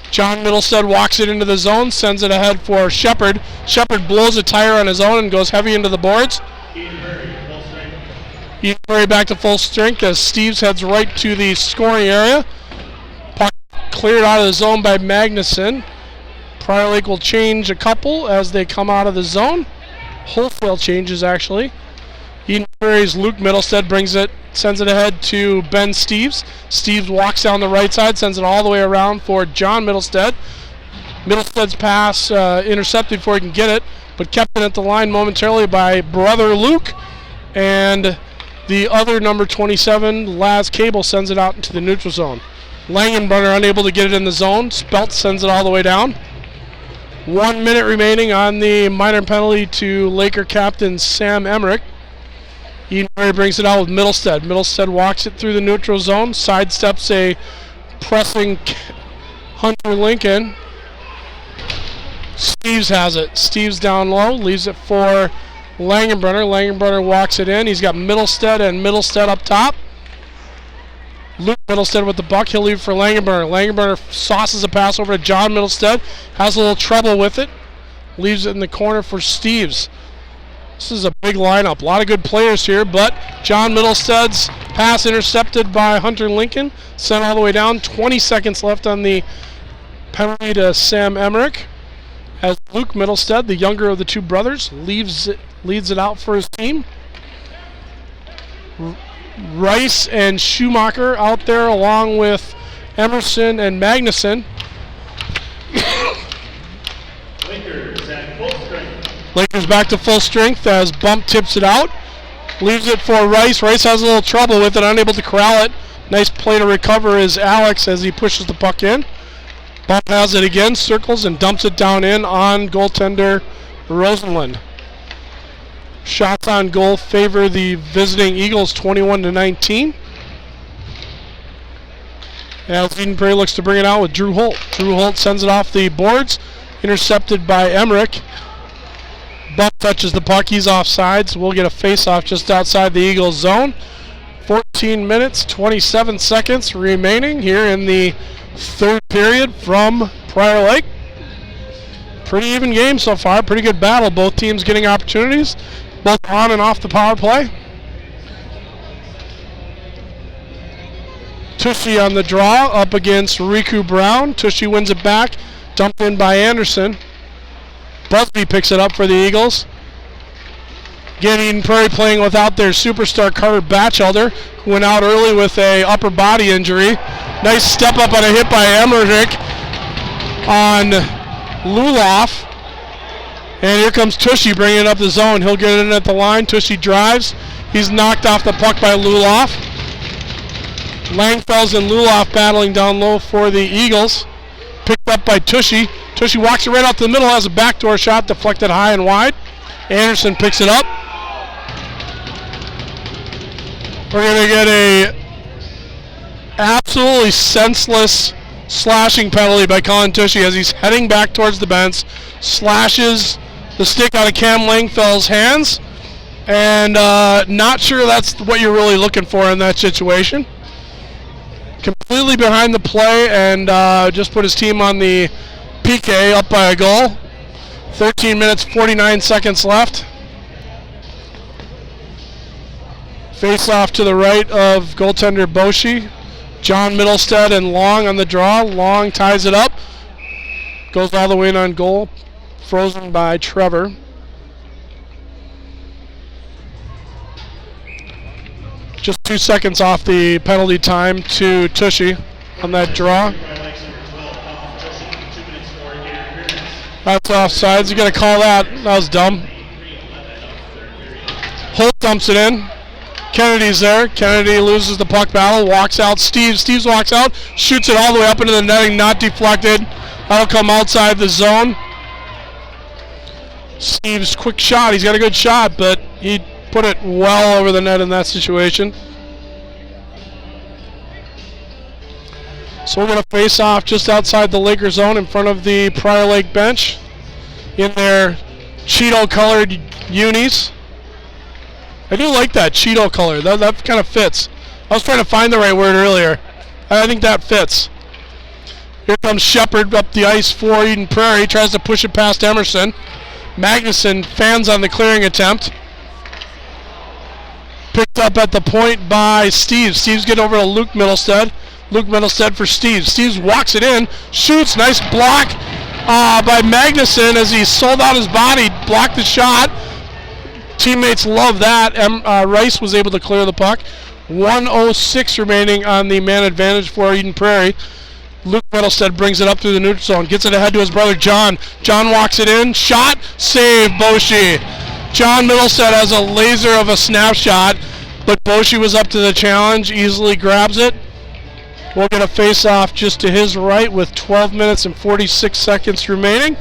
John Middlestead walks it into the zone, sends it ahead for Shepard. Shepard blows a tire on his own and goes heavy into the boards. Eden Prairie back to full strength as Steves heads right to the scoring area. Cleared out of the zone by Magnuson. Prior Lake will change a couple as they come out of the zone. Wholesale changes, actually. Eden Prairie's Luke Middlestead brings it, sends it ahead to Ben Steves. Steves walks down the right side, sends it all the way around for John Middlestead. Middlestead's pass intercepted before he can get it, but kept it at the line momentarily by brother Luke. And the other number 27, Laz Cable, sends it out into the neutral zone. Langenbrunner unable to get it in the zone. Spelt sends it all the way down. 1 minute remaining on the minor penalty to Laker captain Sam Emmerich. Eden Prairie brings it out with Middlestead. Middlestead walks it through the neutral zone, sidesteps a pressing Hunter Lincoln. Steves has it. Steves down low, leaves it for Langenbrunner. Langenbrunner walks it in. He's got Middlestead and Middlestead up top. Luke Middlestead with the buck. He'll leave for Langenbrunner. Langenbrunner sauces a pass over to John Middlestead. Has a little trouble with it. Leaves it in the corner for Steves. This is a big lineup. A lot of good players here, but John Middlestead's pass intercepted by Hunter Lincoln. Sent all the way down. 20 seconds left on the penalty to Sam Emmerich, as Luke Middlestead, the younger of the two brothers, leads it out for his team. Rice and Schumacher out there along with Emerson and Magnuson. Lakers at full strength. Lakers back to full strength as Bump tips it out. Leaves it for Rice. Rice has a little trouble with it, unable to corral it. Nice play to recover is Alex as he pushes the puck in. Bump has it again, circles and dumps it down in on goaltender Rosenlund. Shots on goal favor the visiting Eagles 21-19. As Eden Prairie looks to bring it out with Drew Holt. Drew Holt sends it off the boards, intercepted by Emmerich. Buck touches the puck, he's offsides. We'll get a face-off just outside the Eagles zone. 14 minutes, 27 seconds remaining here in the third period from Prior Lake. Pretty even game so far, pretty good battle. Both teams getting opportunities, both on and off the power play. Tushy on the draw up against Riku Brown. Tushy wins it back, dumped in by Anderson. Busby picks it up for the Eagles. Again, Eden Prairie playing without their superstar Carter Batchelder, who went out early with a upper body injury. Nice step up on a hit by Emmerich on Luloff. And here comes Tushy bringing it up the zone. He'll get it in at the line. Tushy drives. He's knocked off the puck by Luloff. Langfels and Luloff battling down low for the Eagles. Picked up by Tushy. Tushy walks it right out to the middle, has a backdoor shot deflected high and wide. Anderson picks it up. We're going to get a absolutely senseless slashing penalty by Colin Tushy as he's heading back towards the bench. Slashes the stick out of Cam Langfell's hands. And not sure that's what you're really looking for in that situation. Completely behind the play and just put his team on the PK up by a goal. 13 minutes, 49 seconds left. Face off to the right of goaltender Boshi. John Middlestead and Long on the draw. Long ties it up. Goes all the way in on goal. Frozen by Trevor. Just 2 seconds off the penalty time to Tushy on that draw. That's offsides. You got to call that. That was dumb. Holt dumps it in. Kennedy's there. Kennedy loses the puck battle. Walks out. Steves walks out. Shoots it all the way up into the netting. Not deflected. That'll come outside the zone. Steves' quick shot. He's got a good shot, but he put it well over the net in that situation. So we're going to face off just outside the Laker zone in front of the Prior Lake bench in their Cheeto-colored unis. I do like that Cheeto color. That kind of fits. I was trying to find the right word earlier. I think that fits. Here comes Shepard up the ice for Eden Prairie. Tries to push it past Emerson. Magnuson fans on the clearing attempt. Picked up at the point by Steves. Steves get over to Luke Middlestead. Luke Middlestead for Steves. Steves walks it in. Shoots. Nice block by Magnuson as he sold out his body. Blocked the shot. Teammates love that. Rice was able to clear the puck. 1:06 remaining on the man advantage for Eden Prairie. Luke Middlestead brings it up through the neutral zone. Gets it ahead to his brother John. John walks it in. Shot. Save. Boshi. John Middlestead has a laser of a snapshot, but Boshi was up to the challenge. Easily grabs it. We'll get a face-off just to his right with 12 minutes and 46 seconds remaining.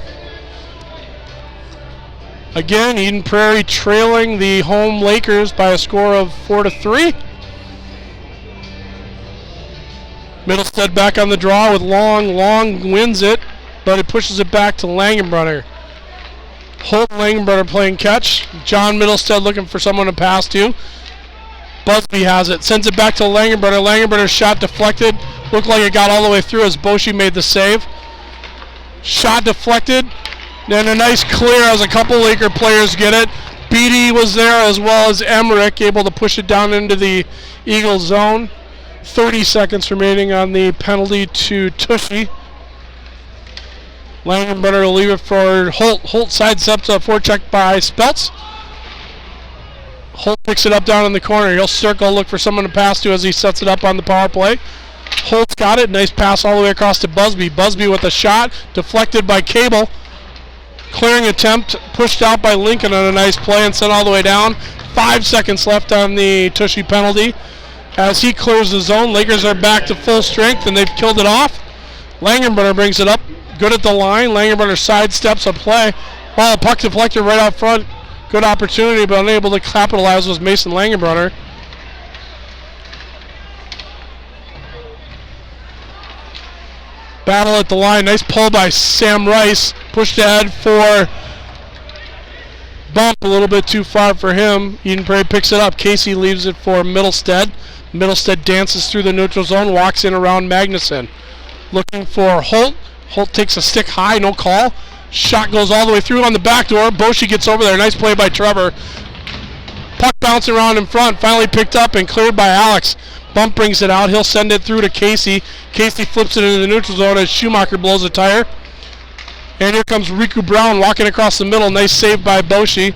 Again, Eden Prairie trailing the home Lakers by a score of 4-3. Middlestead back on the draw with Long. Long wins it, but it pushes it back to Langenbrunner. Holt and Langenbrunner playing catch. John Middlestead looking for someone to pass to. Busby has it. Sends it back to Langenbrunner. Langenbrunner's shot deflected. Looked like it got all the way through as Boshi made the save. Shot deflected. Then a nice clear as a couple Laker players get it. Beatty was there as well as Emmerich, able to push it down into the Eagle zone. 30 seconds remaining on the penalty to Tushy. Langenbrunner will leave it for Holt. Holt sidesteps a forecheck by Speltz. Holt picks it up down in the corner. He'll circle, look for someone to pass to as he sets it up on the power play. Holt's got it. Nice pass all the way across to Busby. Busby with a shot, deflected by Cable. Clearing attempt, pushed out by Lincoln on a nice play and sent all the way down. 5 seconds left on the Tushy penalty. As he clears the zone, Lakers are back to full strength and they've killed it off. Langenbrunner brings it up, good at the line. Langenbrunner sidesteps a play. The puck deflected right out front. Good opportunity, but unable to capitalize was Mason Langenbrunner. Battle at the line. Nice pull by Sam Rice. Pushed ahead for Bump. A little bit too far for him. Eden Prairie picks it up. Casey leaves it for Middlestead. Middlestead dances through the neutral zone. Walks in around Magnuson. Looking for Holt. Holt takes a stick high. No call. Shot goes all the way through on the back door. Boshi gets over there. Nice play by Trevor. Puck bouncing around in front. Finally picked up and cleared by Alex. Bump brings it out. He'll send it through to Casey. Casey flips it into the neutral zone as Schumacher blows a tire. And here comes Riku Brown walking across the middle. Nice save by Boshi.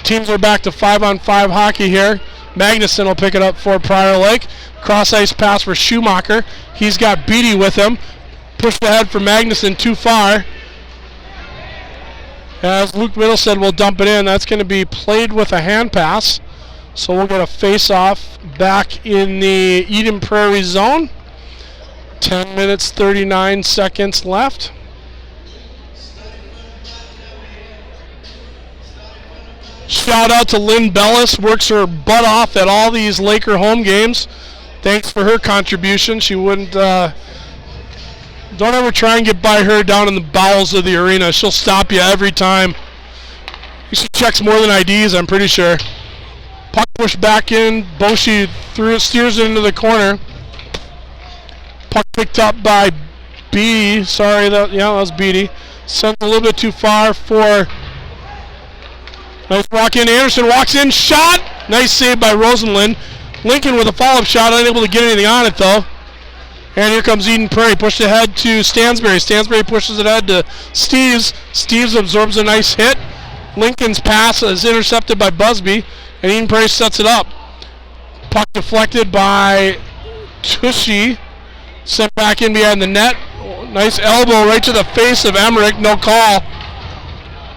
Teams are back to 5-on-5 hockey here. Magnuson will pick it up for Prior Lake. Cross ice pass for Schumacher. He's got Beatty with him. Pushed ahead for Magnuson too far. As Luke Middlestead will dump it in. That's going to be played with a hand pass. So we'll get a face-off back in the Eden Prairie zone. 10 minutes, 39 seconds left. Shout out to Lynn Bellis. Works her butt off at all these Laker home games. Thanks for her contribution. She wouldn't... don't ever try and get by her down in the bowels of the arena. She'll stop you every time. She checks more than IDs, I'm pretty sure. Puck pushed back in. Boshi steers it into the corner. Puck picked up by Beatty. Sorry, that was Beatty. Sent a little bit too far for. Nice walk in. Anderson walks in. Shot. Nice save by Rosenlund. Lincoln with a follow-up shot. Unable to get anything on it, though. And here comes Eden Prairie. Pushed ahead to Stansberry. Stansberry pushes it ahead to Steves. Steves absorbs a nice hit. Lincoln's pass is intercepted by Busby. And Eden Prairie sets it up. Puck deflected by Tushy. Sent back in behind the net. Nice elbow right to the face of Emmerich. No call.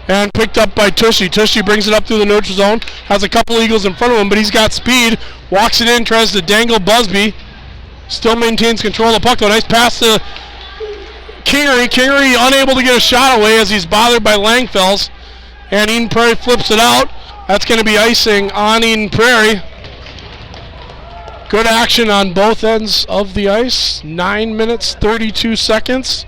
And picked up by Tushy. Tushy brings it up through the neutral zone. Has a couple Eagles in front of him, but he's got speed. Walks it in, tries to dangle Busby. Still maintains control of the puck, though. Nice pass to Kingery. Kingery unable to get a shot away as he's bothered by Langfells. And Eden Prairie flips it out. That's going to be icing on Eden Prairie. Good action on both ends of the ice. 9 minutes, 32 seconds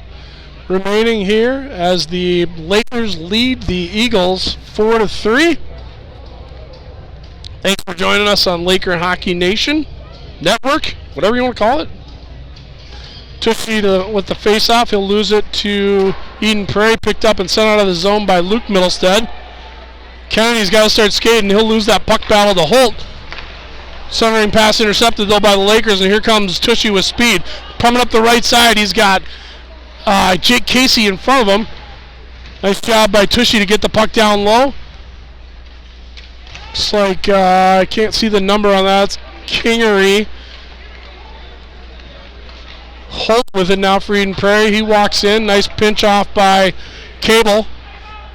remaining here as the Lakers lead the Eagles 4-3. Thanks for joining us on Laker Hockey Nation Network, whatever you want to call it. Tushy with the face-off. He'll lose it to Eden Prairie. Picked up and sent out of the zone by Luke Middlestead. Kennedy's got to start skating. He'll lose that puck battle to Holt. Centering pass intercepted, though, by the Lakers, and here comes Tushy with speed. Coming up the right side, he's got Jake Casey in front of him. Nice job by Tushy to get the puck down low. Looks like I can't see the number on that. It's Kingery. Holt with it now for Eden Prairie. He walks in. Nice pinch off by Cable.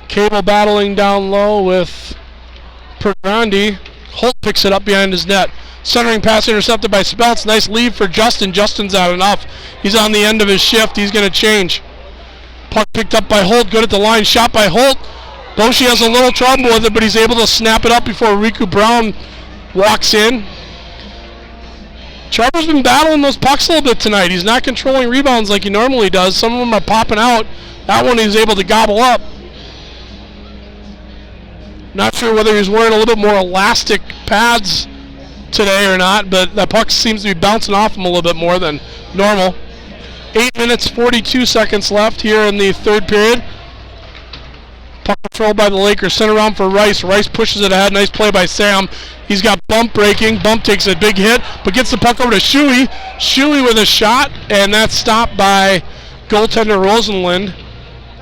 Cable battling down low with Pergrandi. Holt picks it up behind his net. Centering pass intercepted by Speltz. Nice lead for Justin. Justin's out enough. He's on the end of his shift. He's going to change. Puck picked up by Holt. Good at the line. Shot by Holt. Boshi has a little trouble with it, but he's able to snap it up before Riku Brown walks in. Trevor's been battling those pucks a little bit tonight. He's not controlling rebounds like he normally does. Some of them are popping out. That one he's able to gobble up. Not sure whether he's wearing a little bit more elastic pads today or not, but that puck seems to be bouncing off him a little bit more than normal. 8 minutes, 42 seconds left here in the third period. Puck controlled by the Lakers. Sent around for Rice. Rice pushes it ahead. Nice play by Sam. He's got Bump breaking. Bump takes a big hit, but gets the puck over to Shuey. Shuey with a shot, and that's stopped by goaltender Rosenlund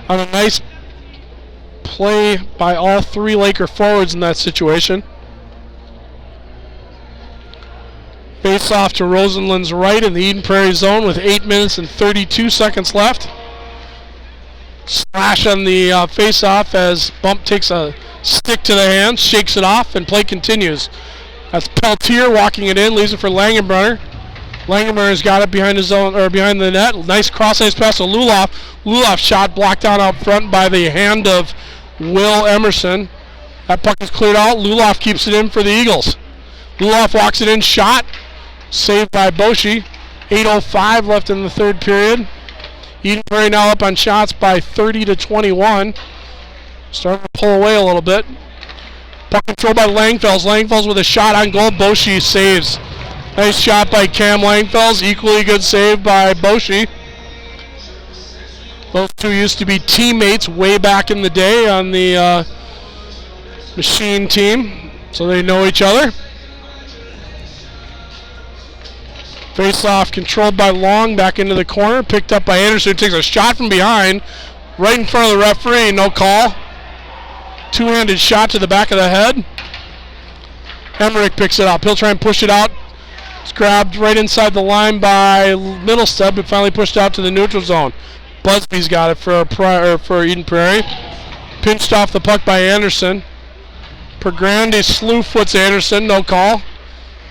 on a nice play by all three Laker forwards in that situation. Face off to Rosenlund's right in the Eden Prairie zone with 8 minutes and 32 seconds left. Slash on the face-off as Bump takes a stick to the hand, shakes it off, and play continues. That's Peltier walking it in, leaves it for Langenbrunner. Langenbrunner's got it behind his zone or behind the net. Nice cross-ice pass to Luloff. Luloff shot blocked down out front by the hand of Will Emerson. That puck is cleared out. Luloff keeps it in for the Eagles. Luloff walks it in, shot, saved by Boshi. 8:05 left in the third period. Eden Prairie now up on shots by 30-21. Starting to pull away a little bit. Puck controlled by Langfells. Langfells with a shot on goal. Boshi saves. Nice shot by Cam Langfells. Equally good save by Boshi. Those two used to be teammates way back in the day on the Machine team, so they know each other. Face-off controlled by Long, back into the corner, picked up by Anderson, who takes a shot from behind, right in front of the referee, no call. Two-handed shot to the back of the head. Emmerich picks it up. He'll try and push it out. It's grabbed right inside the line by Middlestead, but finally pushed out to the neutral zone. Busby's got it for Eden Prairie. Pinched off the puck by Anderson. Pergrandi slew foots Anderson, no call.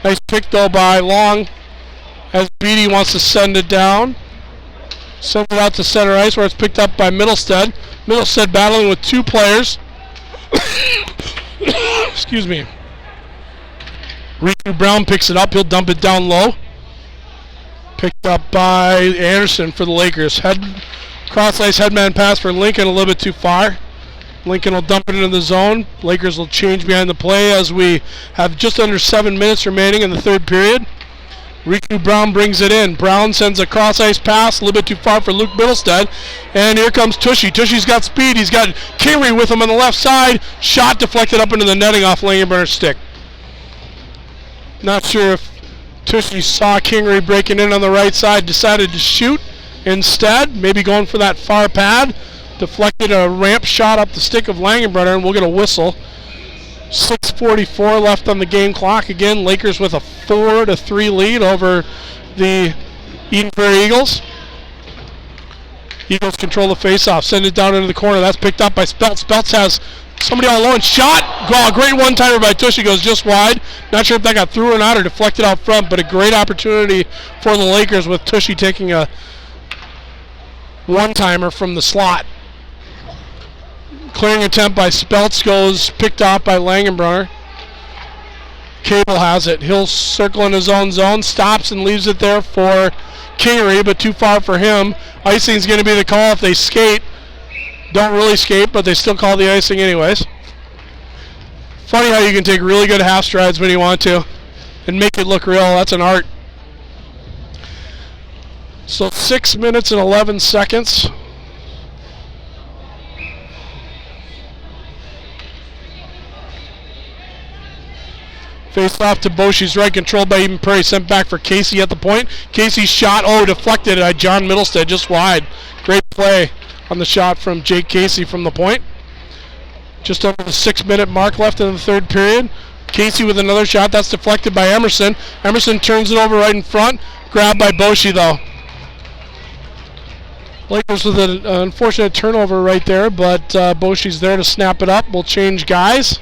Nice pick though by Long, as Beatty wants to send it down. Sends it out to center ice where it's picked up by Middlestead. Middlestead battling with two players. Excuse me. Riku Brown picks it up. He'll dump it down low. Picked up by Anderson for the Lakers. Cross-ice headman pass for Lincoln a little bit too far. Lincoln will dump it into the zone. Lakers will change behind the play as we have just under 7 minutes remaining in the third period. Riku Brown brings it in. Brown sends a cross-ice pass, a little bit too far for Luke Middlestead. And here comes Tushy. Tushy's got speed. He's got Kingery with him on the left side. Shot deflected up into the netting off Langenbrunner's stick. Not sure if Tushy saw Kingery breaking in on the right side, decided to shoot instead. Maybe going for that far pad. Deflected a ramp shot up the stick of Langenbrunner, and we'll get a whistle. 6:44 left on the game clock. Again, Lakers with a 4-3 lead over the Eden Prairie Eagles. Eagles control the faceoff, send it down into the corner. That's picked up by Speltz. Speltz has somebody all alone. Shot! Oh, great one-timer by Tushy, goes just wide. Not sure if that got through or not or deflected out front, but a great opportunity for the Lakers with Tushy taking a one-timer from the slot. Clearing attempt by Speltz goes picked off by Langenbrunner. Cable has it. He'll circle in his own zone, stops and leaves it there for Kingery, but too far for him. Icing's going to be the call if they skate. Don't really skate, but they still call the icing anyways. Funny how you can take really good half strides when you want to and make it look real. That's an art. So 6 minutes and 11 seconds. Face off to Boshy's right, controlled by Eden Prairie, sent back for Casey at the point. Casey's shot, deflected by John Middlestead, just wide. Great play on the shot from Jake Casey from the point. Just over the 6 minute mark left in the third period. Casey with another shot, that's deflected by Emerson. Emerson turns it over right in front, grabbed by Boshy though. Lakers with an unfortunate turnover right there, but Boshy's there to snap it up. We'll change guys.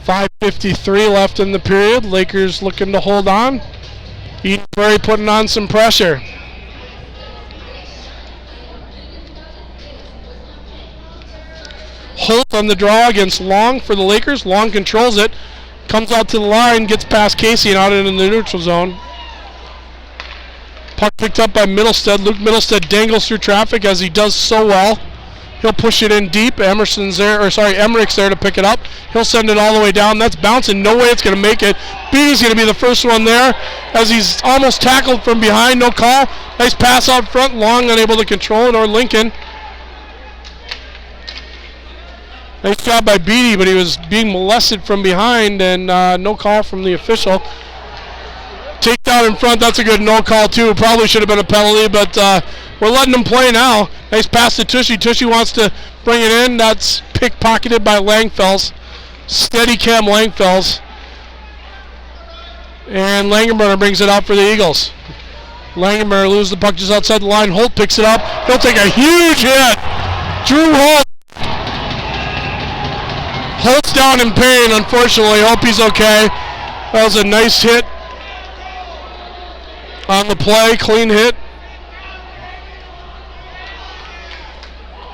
5:53 left in the period. Lakers looking to hold on. Eden Prairie putting on some pressure. Holt on the draw against Long for the Lakers. Long controls it. Comes out to the line, gets past Casey and out into the neutral zone. Puck picked up by Middlestead. Luke Middlestead dangles through traffic as he does so well. He'll push it in deep. Emmerich's there to pick it up. He'll send it all the way down. That's bouncing. No way it's going to make it. Beatty's going to be the first one there as he's almost tackled from behind. No call. Nice pass out front. Long unable to control it, or Lincoln. Nice job by Beatty, but he was being molested from behind, and no call from the official. Takedown in front, that's a good no call too. Probably should have been a penalty, but we're letting them play now. Nice pass to Tushy. Tushy wants to bring it in. That's pickpocketed by Langfels. Steady cam Langfels. And Langenbrunner brings it out for the Eagles. Langenbrunner loses the puck just outside the line. Holt picks it up. He'll take a huge hit. Drew Holt. Holt's down in pain, unfortunately. Hope he's okay. That was a nice hit on the play, clean hit.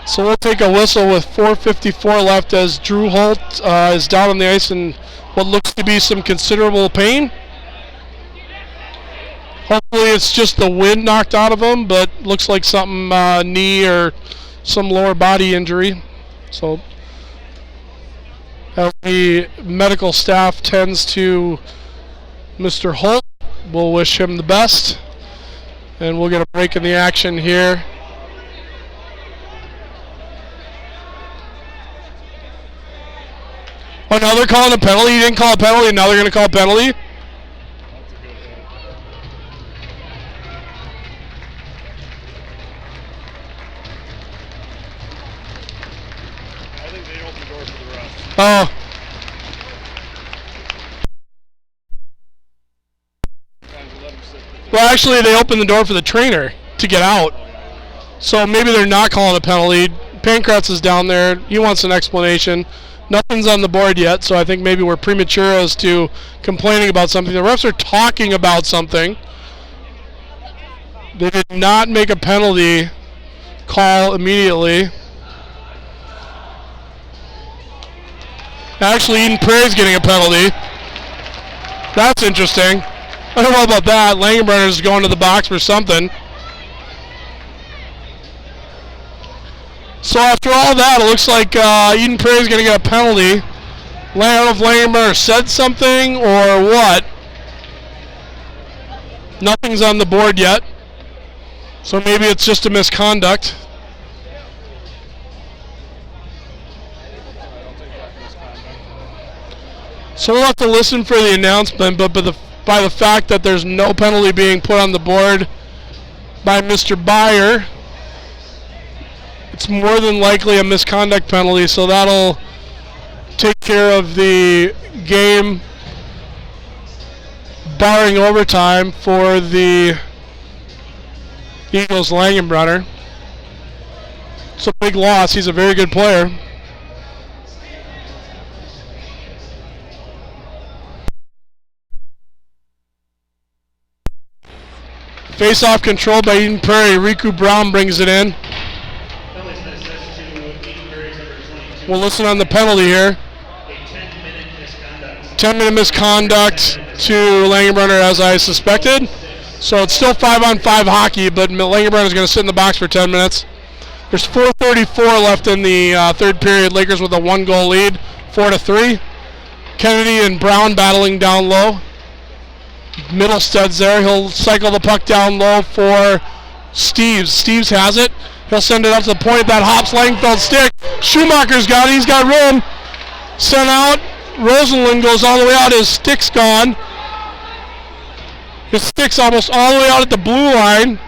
So we'll take a whistle with 4:54 left as Drew Holt is down on the ice in what looks to be some considerable pain. Hopefully it's just the wind knocked out of him, but looks like something knee or some lower body injury. So as the medical staff tends to Mr. Holt, we'll wish him the best, and we'll get a break in the action here. Oh, now they're calling a penalty. You didn't call a penalty, and now they're going to call a penalty. That's a good hit. I think they opened the door for the rest. Oh. Well, actually, they opened the door for the trainer to get out. So maybe they're not calling a penalty. Pankratz is down there. He wants an explanation. Nothing's on the board yet, so I think maybe we're premature as to complaining about something. The refs are talking about something. They did not make a penalty call immediately. Actually, Eden Prairie's getting a penalty. That's interesting. I don't know about that. Langenbrunner's going to the box for something. So after all that, it looks like Eden Prairie is going to get a penalty. I don't know if Langenberger said something or what. Nothing's on the board yet. So maybe it's just a misconduct. So we'll have to listen for the announcement, but by the fact that there's no penalty being put on the board by Mr. Byer, it's more than likely a misconduct penalty, so that'll take care of the game, barring overtime, for the Eagles Langenbrunner. It's a big loss. He's a very good player. Face-off controlled by Eden Prairie. Riku Brown brings it in. We'll listen on the penalty here. 10-minute misconduct to Langenbrunner, as I suspected. So it's still 5-on-5 hockey, but Langenbrunner is going to sit in the box for 10 minutes. There's 4:34 left in the third period. Lakers with a 1-goal lead, 4-3. Kennedy and Brown battling down low. Middlestead's there. He'll cycle the puck down low for Steves. Steves has it. He'll send it up to the point. That hops Langfeld's stick. Schumacher's got it. He's got room. Sent out. Rosenlund goes all the way out. His stick's gone. His stick's almost all the way out at the blue line.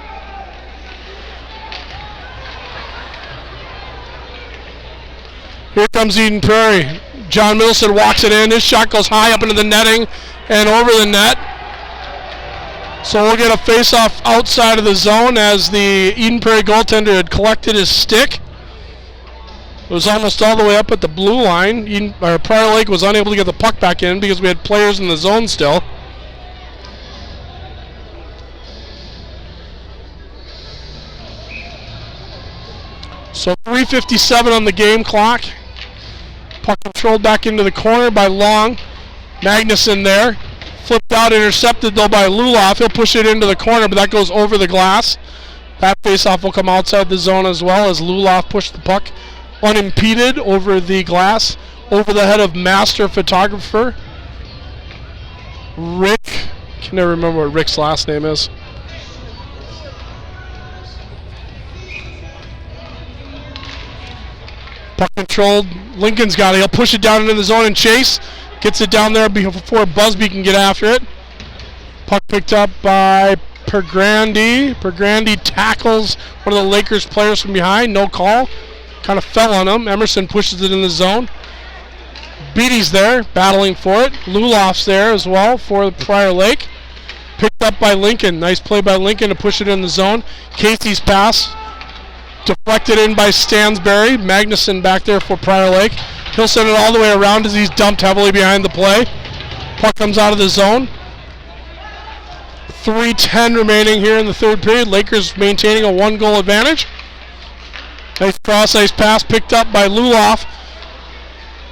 Here comes Eden Prairie. John Middlestead walks it in. His shot goes high up into the netting and over the net. So we'll get a face-off outside of the zone as the Eden Prairie goaltender had collected his stick. It was almost all the way up at the blue line. Prairie Lake was unable to get the puck back in because we had players in the zone still. So 3:57 on the game clock. Puck controlled back into the corner by Long. Magnuson there. Flipped out, intercepted though by Luloff. He'll push it into the corner, but that goes over the glass. That faceoff will come outside the zone as well as Luloff pushed the puck unimpeded over the glass, over the head of master photographer Rick. I can never remember what Rick's last name is. Puck controlled. Lincoln's got it. He'll push it down into the zone and chase. Gets it down there before Busby can get after it. Puck picked up by Pergrandy. Pergrandy tackles one of the Lakers players from behind. No call. Kind of fell on him. Emerson pushes it in the zone. Beatty's there, battling for it. Luloff's there as well for Prairie Lake. Picked up by Lincoln. Nice play by Lincoln to push it in the zone. Casey's pass deflected in by Stansberry. Magnuson back there for Prairie Lake. He'll send it all the way around as he's dumped heavily behind the play. Puck comes out of the zone. 3:10 remaining here in the third period. Lakers maintaining a 1-goal advantage. Nice cross-ice pass picked up by Luloff.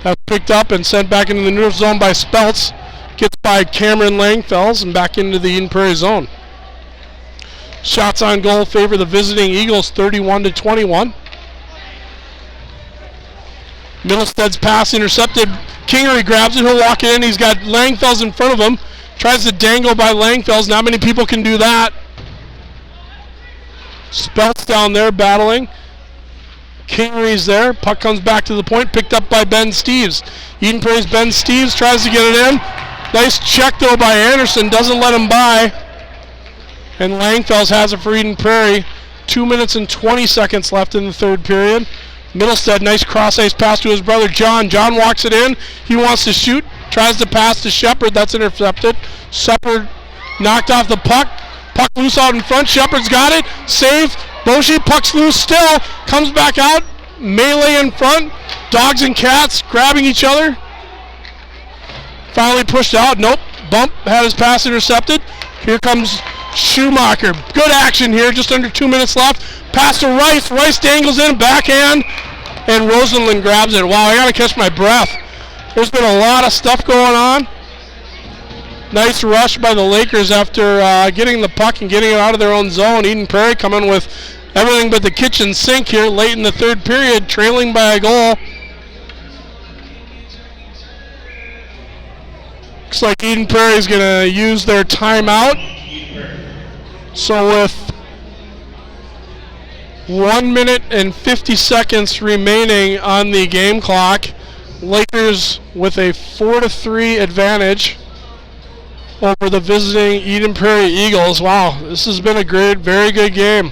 That's picked up and sent back into the neutral zone by Speltz. Gets by Cameron Langfels and back into the Eden Prairie zone. Shots on goal favor the visiting Eagles, 31-21. Middlestead's pass intercepted. Kingery grabs it. He'll walk it in. He's got Langfels in front of him. Tries to dangle by Langfels. Not many people can do that. Speltz down there battling. Kingery's there. Puck comes back to the point. Picked up by Ben Steves. Eden Prairie's Ben Steves tries to get it in. Nice check though by Anderson. Doesn't let him by. And Langfels has it for Eden Prairie. 2 minutes and 20 seconds left in the third period. Middlestead, nice cross-ice pass to his brother John. John walks it in. He wants to shoot. Tries to pass to Shepard. That's intercepted. Shepard knocked off the puck. Puck loose out in front. Shepard's got it. Save. Boshi, puck's loose still. Comes back out. Melee in front. Dogs and cats grabbing each other. Finally pushed out. Nope. Bump. Had his pass intercepted. Here comes Schumacher. Good action here. Just under 2 minutes left. Pass to Rice. Rice dangles in. Backhand. And Rosenlund grabs it. Wow, I got to catch my breath. There's been a lot of stuff going on. Nice rush by the Lakers after getting the puck and getting it out of their own zone. Eden Prairie coming with everything but the kitchen sink here late in the third period, trailing by a goal. Looks like Eden Prairie is going to use their timeout. So with 1 minute and 50 seconds remaining on the game clock, Lakers with a 4-3 advantage over the visiting Eden Prairie Eagles. Wow, this has been a great, very good game.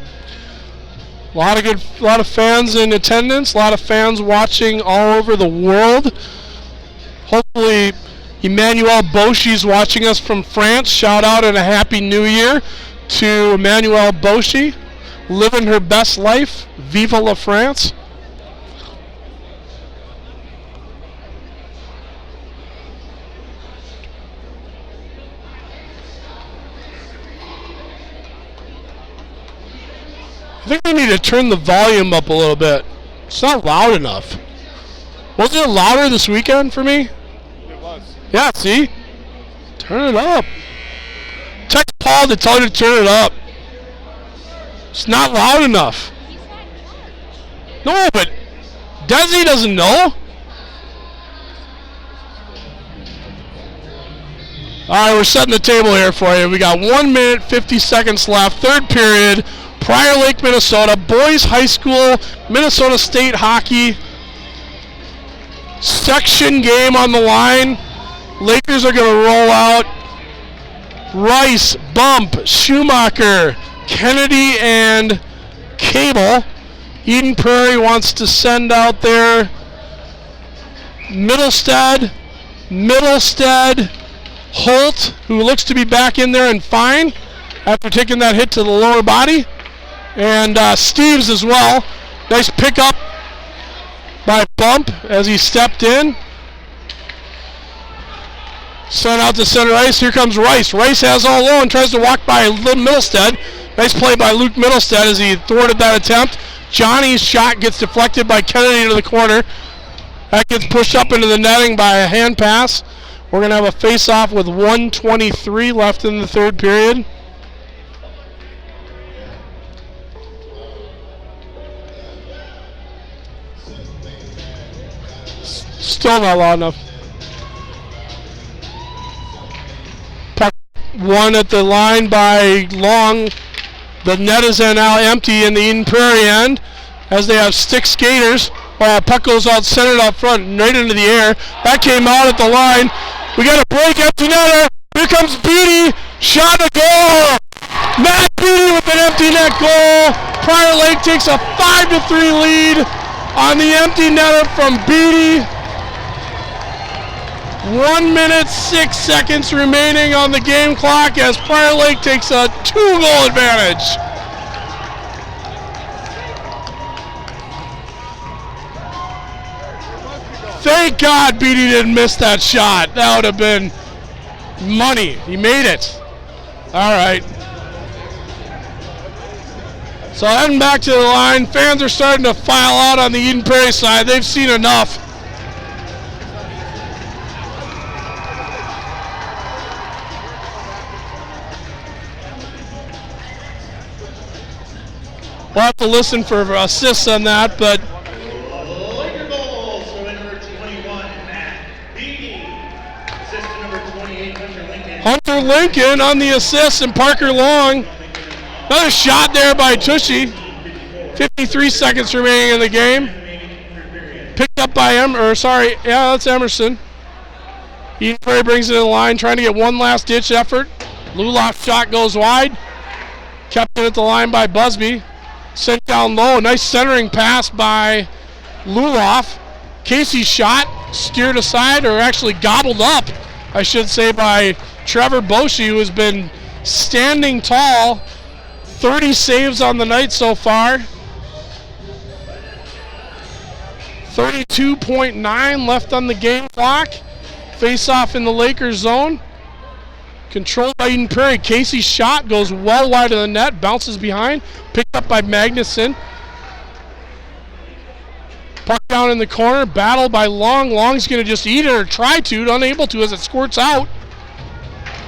A lot of fans in attendance, a lot of fans watching all over the world. Hopefully Emmanuel Bauchy's watching us from France. Shout out and a Happy New Year to Emmanuel Bauchy, living her best life. Vive la France. I think we need to turn the volume up a little bit. It's not loud enough. Was it louder this weekend for me? It was. Yeah, see? Turn it up. Text Paul to tell you to turn it up. It's not loud enough. No, but Desi doesn't know. All right, we're setting the table here for you. We got 1 minute, 50 seconds left. Third period, Prairie Lake, Minnesota. Boys High School, Minnesota State Hockey. Section game on the line. Lakers are going to roll out Rice, Bump, Schumacher, Kennedy, and Cable. Eden Prairie wants to send out their Middlestead, Holt, who looks to be back in there and fine after taking that hit to the lower body, and Steves as well. Nice pickup by Bump as he stepped in. Sent out to center ice. Here comes Rice. Rice has all low and tries to walk by Middlestead. Nice play by Luke Middlestead as he thwarted that attempt. Johnny's shot gets deflected by Kennedy into the corner. That gets pushed up into the netting by a hand pass. We're going to have a face-off with 1:23 left in the third period. Still not loud enough. Puck one at the line by Long. The net is now empty in the Eden Prairie end as they have stick skaters. Puck goes out centered out front, right into the air. That came out at the line. We got a break, empty netter. Here comes Beatty. Shot a goal. Matt Beatty with an empty net goal. Prairie Lake takes a 5-3 lead on the empty netter from Beatty. 1 minute, 6 seconds remaining on the game clock as Prairie Lake takes a 2-goal advantage. Thank God Beatty didn't miss that shot. That would have been money. He made it. All right. So heading back to the line, fans are starting to file out on the Eden Prairie side. They've seen enough. We'll have to listen for assists on that, but Laker goals for number 21, Matt Beatty. Assist to number 28, Hunter Lincoln. Hunter Lincoln on the assist and Parker Long. Another shot there by Tushy. 53 seconds remaining in the game. Picked up by that's Emerson. Eden Prairie brings it in the line, trying to get one last ditch effort. Luloff's shot goes wide. Kept it at the line by Busby. Sent down low, nice centering pass by Luloff. Casey's shot steered aside, or actually gobbled up, I should say, by Trevor Bauchy, who has been standing tall. 30 saves on the night so far. 32.9 left on the game clock. Face off in the Lakers zone. Controlled by Eden Prairie. Casey's shot goes well wide of the net, bounces behind, picked up by Magnuson. Puck down in the corner, battle by Long. Long's going to just eat it or try to, unable to as it squirts out.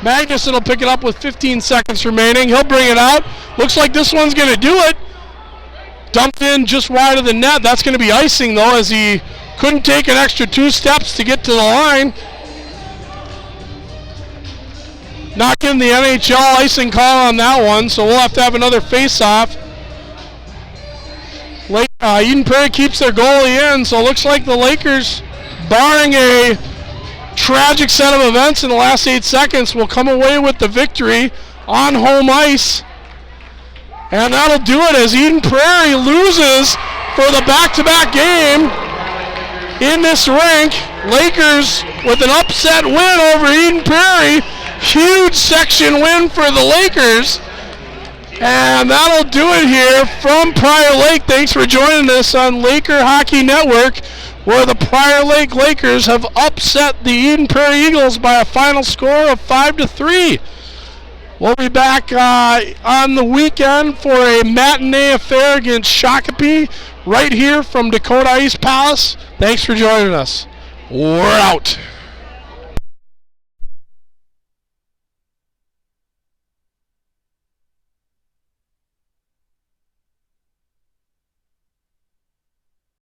Magnuson will pick it up with 15 seconds remaining. He'll bring it out. Looks like this one's going to do it. Dumped in just wide of the net. That's going to be icing, though, as he couldn't take an extra 2 steps to get to the line. Not getting the NHL icing call on that one, so we'll have to have another face-off. Eden Prairie keeps their goalie in, so it looks like the Lakers, barring a tragic set of events in the last 8 seconds, will come away with the victory on home ice. And that'll do it as Eden Prairie loses for the back-to-back game in this rink. Lakers with an upset win over Eden Prairie. Huge section win for the Lakers. And that'll do it here from Prior Lake. Thanks for joining us on Laker Hockey Network, where the Prior Lake Lakers have upset the Eden Prairie Eagles by a final score of 5-3. We'll be back on the weekend for a matinee affair against Shakopee right here from Dakota East Palace. Thanks for joining us. We're out.